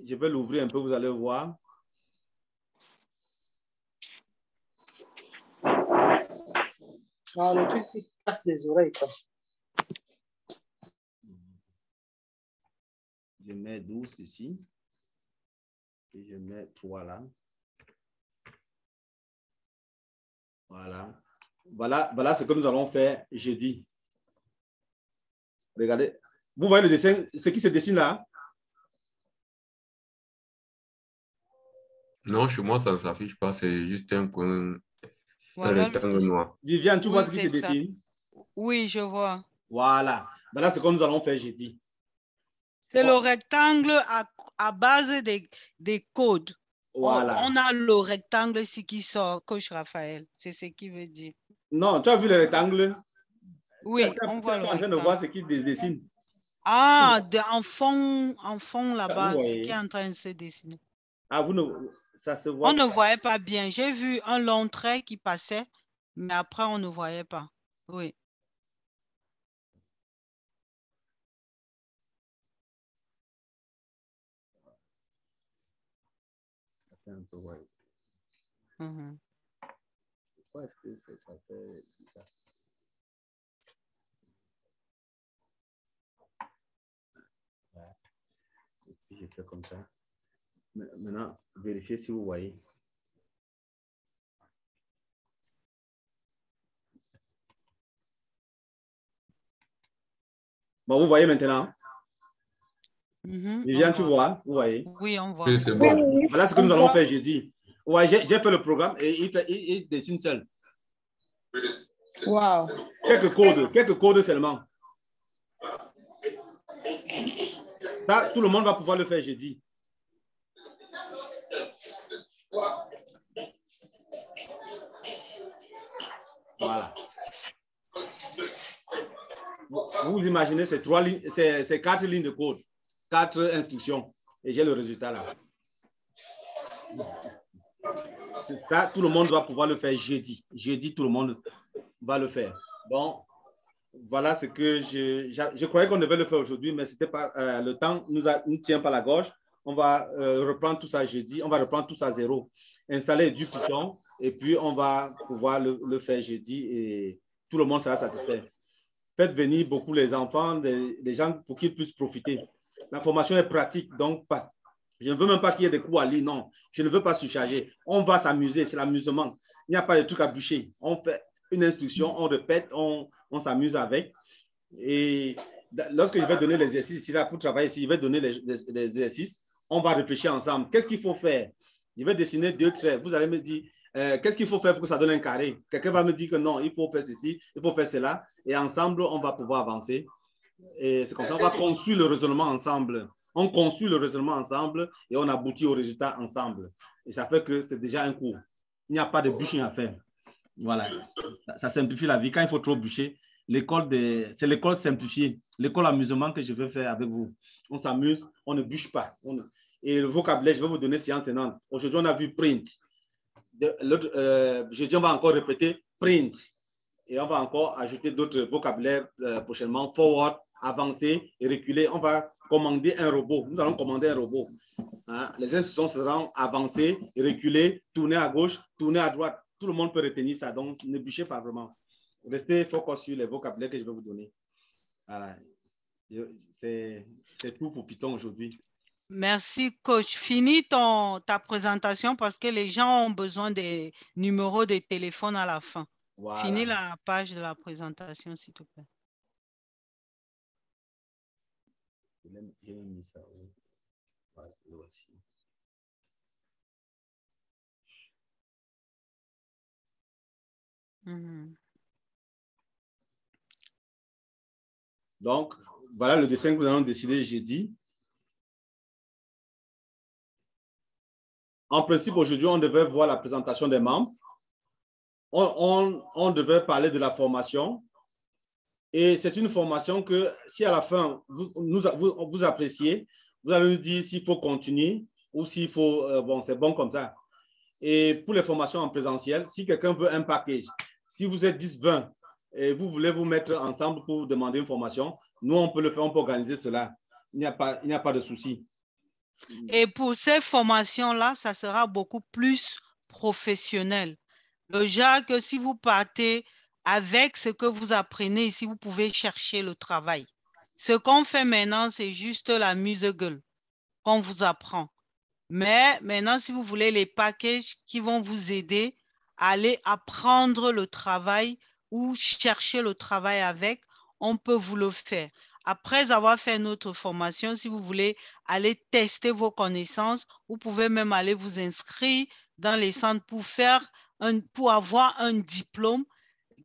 F: Je vais l'ouvrir un peu, vous allez voir.
B: Non, le truc, c'est qu'il casse les oreilles, quoi.
F: Je mets 12 ici. Et je mets 3 là. Voilà ce que nous allons faire jeudi. Regardez. Vous voyez le dessin, ce qui se dessine là?
H: Non, chez moi, ça ne s'affiche pas. C'est juste un coin,
A: voilà,
H: un rectangle noir.
F: Viviane, tu vois ce qui se dessine?
A: Oui, je vois.
F: Voilà. Voilà ce que nous allons faire jeudi.
A: C'est le rectangle à base des codes.
F: Voilà.
A: On a le rectangle ici qui sort, coach Raphaël. C'est ce qu'il veut dire.
F: Non, tu as vu le rectangle?
A: Oui, on voit le rectangle. Tu es
F: en train de voir ce qui dessine.
A: Ah, en fond là-bas, ce qui est en train de se dessiner.
F: Ah, ça se voit.
A: On ne voyait pas bien. J'ai vu un long trait qui passait, mais après, on ne voyait pas. Oui.
F: Un peu, ouais. Pourquoi est-ce que ça fait ça? Et puis je fais comme ça. Maintenant, vérifiez si vous voyez. Bon, vous voyez maintenant? Viviane, tu vois? Vous voyez?
A: Oui, on voit.
H: Oui, c'est bon.
F: Voilà ce que nous allons faire jeudi. Ouais, j'ai fait le programme et il dessine seul.
M: Wow.
F: Quelques codes seulement. Ça, tout le monde va pouvoir le faire jeudi. Voilà. Vous imaginez, c'est 4 lignes de code, 4 instructions, et j'ai le résultat là. Ça, tout le monde va pouvoir le faire jeudi. Jeudi, tout le monde va le faire. Donc, voilà ce que je croyais qu'on devait le faire aujourd'hui, mais c'était pas le temps nous tient pas la gorge. On va reprendre tout ça jeudi. On va reprendre tout ça à zéro. Installer du Python et puis on va pouvoir le faire jeudi et tout le monde sera satisfait. Faites venir beaucoup les enfants, des gens pour qu'ils puissent profiter. La formation est pratique, donc pas. Je ne veux même pas qu'il y ait des cours à lire, non. Je ne veux pas surcharger. On va s'amuser, c'est l'amusement. Il n'y a pas de truc à bûcher. On fait une instruction, on répète, on s'amuse avec. Et lorsque je vais donner l'exercice ici, là, pour travailler ici, je vais donner les exercices, on va réfléchir ensemble. Qu'est-ce qu'il faut faire? Je vais dessiner 2 traits. Vous allez me dire, qu'est-ce qu'il faut faire pour que ça donne un carré? Quelqu'un va me dire que non, il faut faire ceci, il faut faire cela. Et ensemble, on va pouvoir avancer. Et c'est comme ça, on va construire le raisonnement ensemble. On construit le raisonnement ensemble et on aboutit au résultat ensemble. Et ça fait que c'est déjà un cours. Il n'y a pas de bûcher à faire. Voilà. Ça simplifie la vie. Quand il faut trop bûcher, c'est l'école simplifiée, l'école amusement que je veux faire avec vous. On s'amuse, on ne bûche pas. Et le vocabulaire, je vais vous donner séance tenante. Aujourd'hui, on a vu print. Jeudi, on va encore répéter print. Et on va encore ajouter d'autres vocabulaires prochainement. Forward, avancer et reculer. On va commander un robot. Nous allons commander un robot. Hein? Les instructions seront avancer, reculer, tourner à gauche, tourner à droite. Tout le monde peut retenir ça. Donc, ne bûchez pas vraiment. Restez focus sur les vocabulaires que je vais vous donner. Voilà. C'est tout pour Python aujourd'hui.
A: Merci, coach. Finis ta présentation parce que les gens ont besoin des numéros de téléphone à la fin.
F: Voilà.
A: Finis la page de la présentation, s'il te plaît.
F: J'ai mis ça. Voilà, voici. Donc, voilà le dessin que nous allons décider jeudi. En principe, aujourd'hui, on devait voir la présentation des membres. On devait parler de la formation. Et c'est une formation que, si à la fin, vous appréciez, vous allez nous dire s'il faut continuer ou s'il faut, bon, c'est bon comme ça. Et pour les formations en présentiel, si quelqu'un veut un package, si vous êtes 10-20 et vous voulez vous mettre ensemble pour demander une formation, nous, on peut le faire, on peut organiser cela. Il n'y a pas de souci.
A: Et pour ces formations-là, ça sera beaucoup plus professionnel. Le genre que si vous partez avec ce que vous apprenez ici, vous pouvez chercher le travail. Ce qu'on fait maintenant, c'est juste la musique qu'on vous apprend. Mais maintenant, si vous voulez les packages qui vont vous aider à aller apprendre le travail ou chercher le travail avec, on peut vous le faire. Après avoir fait notre formation, si vous voulez aller tester vos connaissances, vous pouvez même aller vous inscrire dans les centres pour avoir un diplôme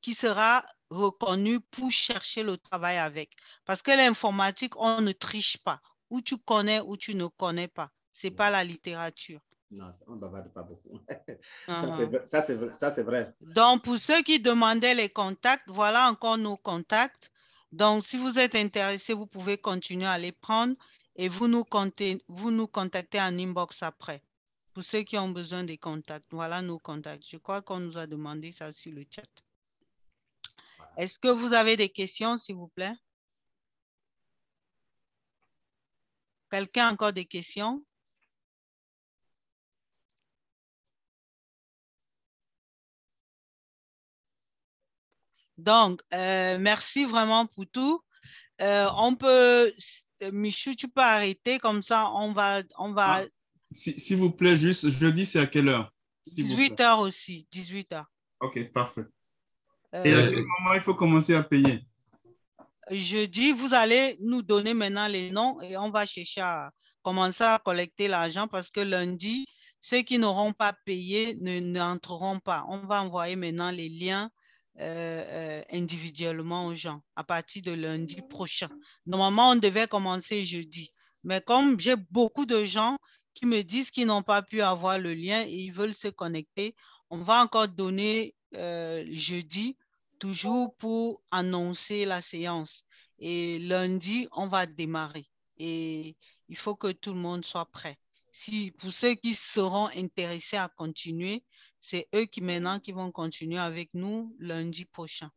A: qui sera reconnu pour chercher le travail avec. Parce que l'informatique, on ne triche pas. Ou tu connais ou tu ne connais pas. Ce n'est pas la littérature.
F: Non, on ne bavarde pas beaucoup.
A: Uh-huh.
F: Ça, c'est vrai.
A: Donc, pour ceux qui demandaient les contacts, voilà encore nos contacts. Donc, si vous êtes intéressé, vous pouvez continuer à les prendre et vous nous contactez en inbox après. Pour ceux qui ont besoin des contacts, voilà nos contacts. Je crois qu'on nous a demandé ça sur le chat. Est-ce que vous avez des questions, s'il vous plaît? Quelqu'un a encore des questions? Donc, merci vraiment pour tout. On peut, Michou, tu peux arrêter comme ça, on va.
G: Ah, s'il vous plaît, juste jeudi, c'est à quelle heure?
A: 18h aussi, 18h.
G: Ok, parfait. Et à quel moment il faut commencer à payer?
A: Jeudi, vous allez nous donner maintenant les noms et on va chercher à commencer à collecter l'argent parce que lundi, ceux qui n'auront pas payé n'entreront pas. On va envoyer maintenant les liens individuellement aux gens à partir de lundi prochain. Normalement, on devait commencer jeudi. Mais comme j'ai beaucoup de gens qui me disent qu'ils n'ont pas pu avoir le lien et ils veulent se connecter, on va encore donner jeudi, toujours pour annoncer la séance. Et lundi, on va démarrer. Et il faut que tout le monde soit prêt. Pour ceux qui seront intéressés à continuer, c'est eux qui maintenant qui vont continuer avec nous lundi prochain.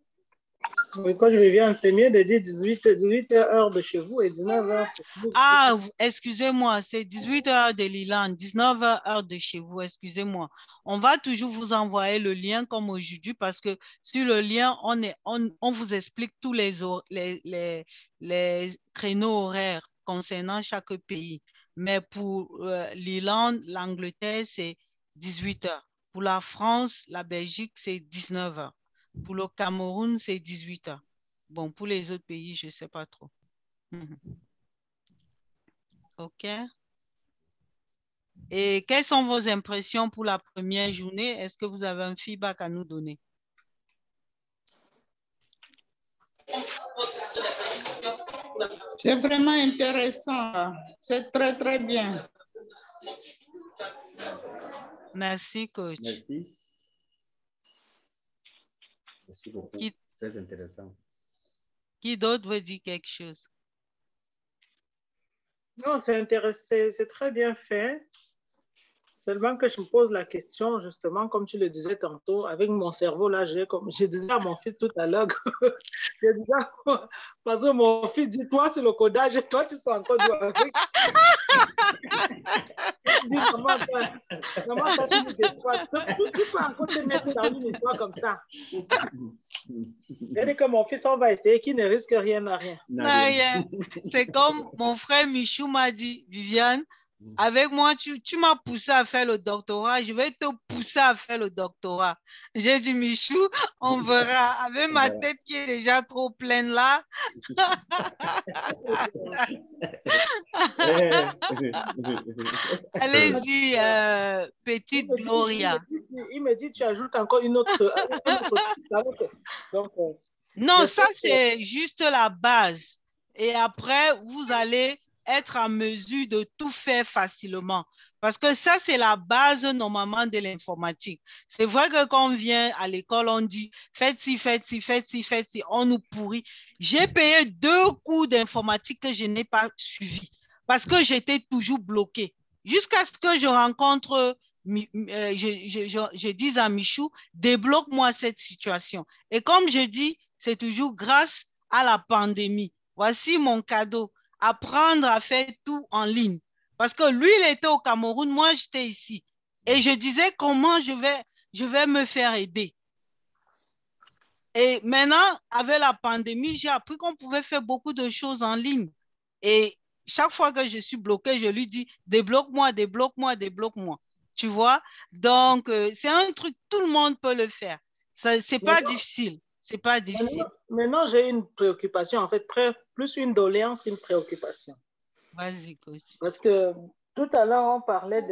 B: Oui, quand je reviens, c'est mieux de dire 18 heures de chez vous et 19 heures.
A: Ah, excusez-moi, c'est 18 heures de Lilan, 19 heures de chez vous, excusez-moi. On va toujours vous envoyer le lien comme aujourd'hui parce que sur le lien, on vous explique tous les créneaux horaires concernant chaque pays. Mais pour l'Irlande, l'Angleterre, c'est 18 heures. Pour la France, la Belgique, c'est 19 heures. Pour le Cameroun, c'est 18 heures. Bon, pour les autres pays, je ne sais pas trop. OK. Et quelles sont vos impressions pour la première journée? Est-ce que vous avez un feedback à nous donner?
M: C'est vraiment intéressant. C'est très, très bien.
A: Merci, coach.
F: Merci. Merci beaucoup. C'est intéressant.
A: Qui d'autre veut dire quelque chose?
B: Non, c'est intéressant, c'est très bien fait. Seulement que je me pose la question, justement, comme tu le disais tantôt, avec mon cerveau, là, comme je disais à mon fils tout à l'heure, parce que mon fils dit, toi, c'est le codage, et toi, tu sais encore jouer avec. Comment ça, tu nous déçois? Tu peux encore te mettre dans une histoire comme ça. Regardez que mon fils, on va essayer qu'il ne risque rien à rien.
A: Rien. C'est comme mon frère Michou m'a dit, Viviane, avec moi, tu m'as poussé à faire le doctorat, je vais te pousser à faire le doctorat. J'ai dit, Michou, on verra. Avec ma tête qui est déjà trop pleine là. Allez-y, petite Gloria.
B: Il me dit, tu ajoutes encore une autre. Donc,
A: non, ça c'est juste la base. Et après, vous allez être en mesure de tout faire facilement. Parce que ça, c'est la base normalement de l'informatique. C'est vrai que quand on vient à l'école, on dit faites ci, faites ci, faites ci, faites ci, on nous pourrit. J'ai payé 2 cours d'informatique que je n'ai pas suivis parce que j'étais toujours bloquée. Jusqu'à ce que je rencontre, je dis à Michou, débloque-moi cette situation. Et comme je dis, c'est toujours grâce à la pandémie. Voici mon cadeau. Apprendre à faire tout en ligne. Parce que lui, il était au Cameroun, moi, j'étais ici. Et je disais comment je vais me faire aider. Et maintenant, avec la pandémie, j'ai appris qu'on pouvait faire beaucoup de choses en ligne. Et chaque fois que je suis bloquée, je lui dis, débloque-moi, débloque-moi, débloque-moi. Tu vois? Donc, c'est un truc, tout le monde peut le faire. C'est pas difficile. C'est pas difficile.
B: Maintenant, j'ai une préoccupation, en fait, plus une doléance qu'une préoccupation.
A: Vas-y, coach.
B: Parce que tout à l'heure, on parlait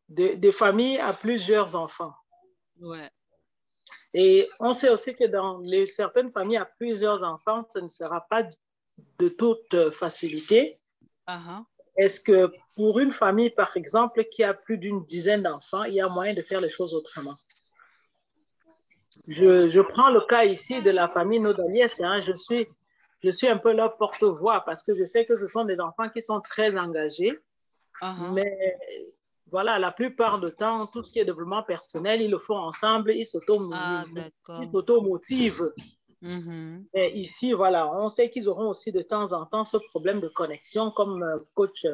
B: de familles à plusieurs enfants.
A: Ouais.
B: Et on sait aussi que dans certaines familles à plusieurs enfants, ce ne sera pas de toute facilité. Est-ce que pour une famille, par exemple, qui a plus d'une dizaine d'enfants, il y a moyen de faire les choses autrement? Je prends le cas ici de la famille Nodaliès. Hein, je suis un peu leur porte-voix parce que je sais que ce sont des enfants qui sont très engagés. Mais voilà, la plupart du temps, tout ce qui est développement personnel, ils le font ensemble, ils s'automotivent. Et ici, voilà, on sait qu'ils auront aussi de temps en temps ce problème de connexion, comme coach,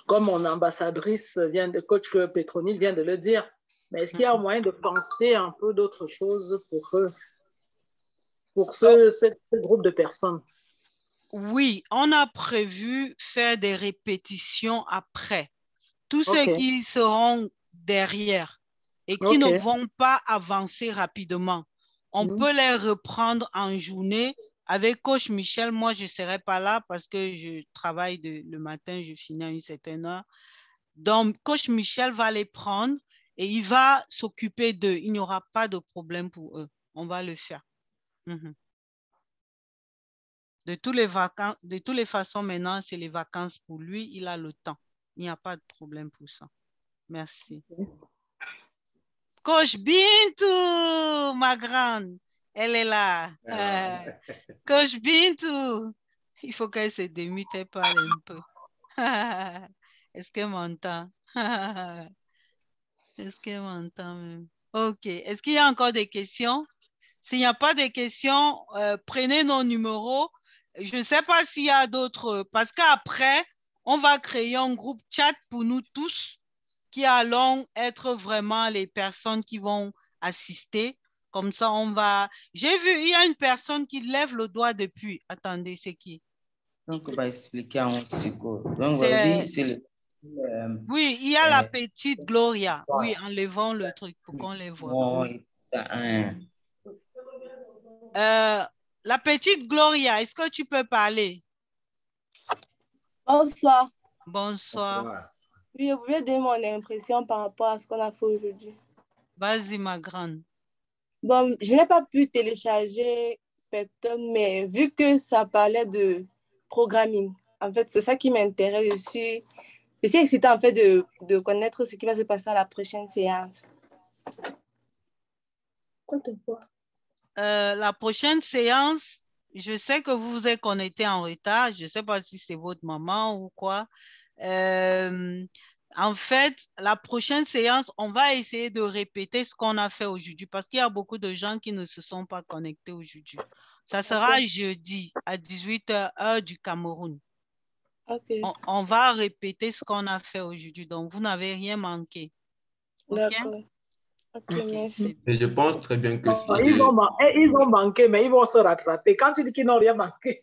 B: comme mon ambassadrice coach Petronil vient de le dire. Mais est-ce qu'il y a moyen de penser un peu d'autres choses pour ce groupe de personnes?
A: Oui, on a prévu faire des répétitions après. Tous ceux qui seront derrière et qui ne vont pas avancer rapidement, on peut les reprendre en journée avec coach Michel. Moi, je ne serai pas là parce que je travaille le matin, je finis à une certaine heure. Donc, coach Michel va les prendre et il va s'occuper d'eux. Il n'y aura pas de problème pour eux. On va le faire. De toutes les façons, maintenant, c'est les vacances pour lui. Il a le temps. Il n'y a pas de problème pour ça. Merci. Coach Bintou, ma grande, elle est là. Coach Bintou, il faut qu'elle se démute et parle un peu. Est-ce qu'elle m'entend? Est-ce qu'elle m'entend même? OK. Est-ce qu'il y a encore des questions? S'il n'y a pas de questions, prenez nos numéros. Je ne sais pas s'il y a d'autres, parce qu'après, on va créer un groupe chat pour nous tous qui allons être vraiment les personnes qui vont assister. Comme ça, on va... J'ai vu, il y a une personne qui lève le doigt depuis. Attendez, c'est qui?
N: Donc, on va expliquer en psycho. Donc, oui, c'est
A: oui, il y a la petite Gloria. Oui, enlevons le truc pour qu'on les voit. La petite Gloria, est-ce que tu peux parler?
O: Bonsoir.
A: Bonsoir.
O: Oui, je voulais donner mon impression par rapport à ce qu'on a fait aujourd'hui.
A: Vas-y, ma grande.
O: Bon, je n'ai pas pu télécharger Pepton, mais vu que ça parlait de programming, en fait, c'est ça qui m'intéresse. Je suis excitée en fait de connaître ce qui va se passer à la prochaine séance.
A: La prochaine séance, je sais que vous vous êtes connecté en retard. Je ne sais pas si c'est votre maman ou quoi. En fait, la prochaine séance, on va essayer de répéter ce qu'on a fait aujourd'hui parce qu'il y a beaucoup de gens qui ne se sont pas connectés aujourd'hui. Ça sera jeudi à 18h, heure du Cameroun.
O: Ok.
A: On va répéter ce qu'on a fait aujourd'hui. Donc, vous n'avez rien manqué. OK?
O: D'accord. Ok, merci.
H: Et je pense très bien que si
B: Ils ont manqué, mais ils vont se rattraper. Quand tu dis qu'ils n'ont rien manqué.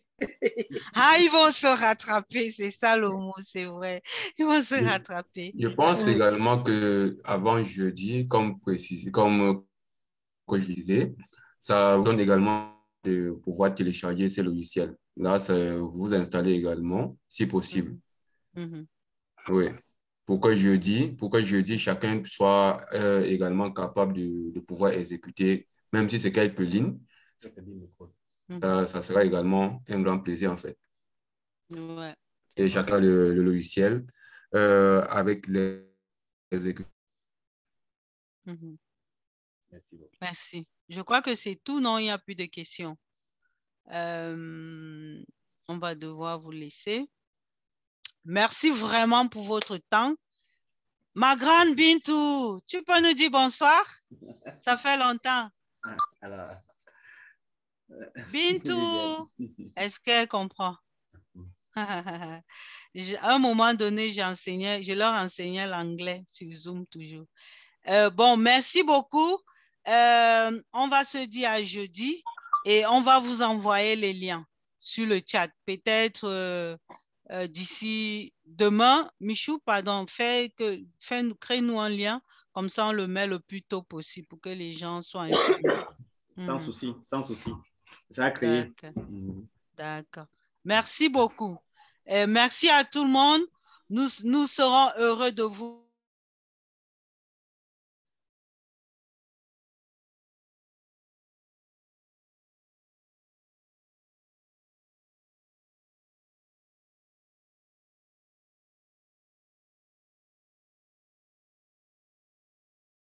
A: Ah, ils vont se rattraper, c'est ça le mot, c'est vrai. Ils vont se rattraper.
H: Je pense également que avant jeudi, comme précisé, comme que je disais, ça vous donne également de pouvoir télécharger ces logiciels. Là, ça, vous installez également, si possible. Oui. Pourquoi jeudi, chacun soit également capable de pouvoir exécuter, même si c'est quelques lignes, ça sera également un grand plaisir en fait.
A: Ouais.
H: Et chacun le logiciel avec les exécutions.
A: Merci beaucoup. Merci. Je crois que c'est tout, non? Il n'y a plus de questions. On va devoir vous laisser. Merci vraiment pour votre temps. Ma grande Bintou, tu peux nous dire bonsoir? Ça fait longtemps.
F: Alors...
A: Bintou, est-ce qu'elle comprend? À un moment donné, je leur enseignais l'anglais sur Zoom toujours. Bon, merci beaucoup. On va se dire à jeudi et on va vous envoyer les liens sur le chat. Peut-être d'ici demain, Michou, pardon, crée-nous un lien, comme ça on le met le plus tôt possible pour que les gens soient informés.
F: Sans souci, sans souci. Ça a créé.
A: D'accord. Merci beaucoup. Merci à tout le monde. Nous serons heureux de vous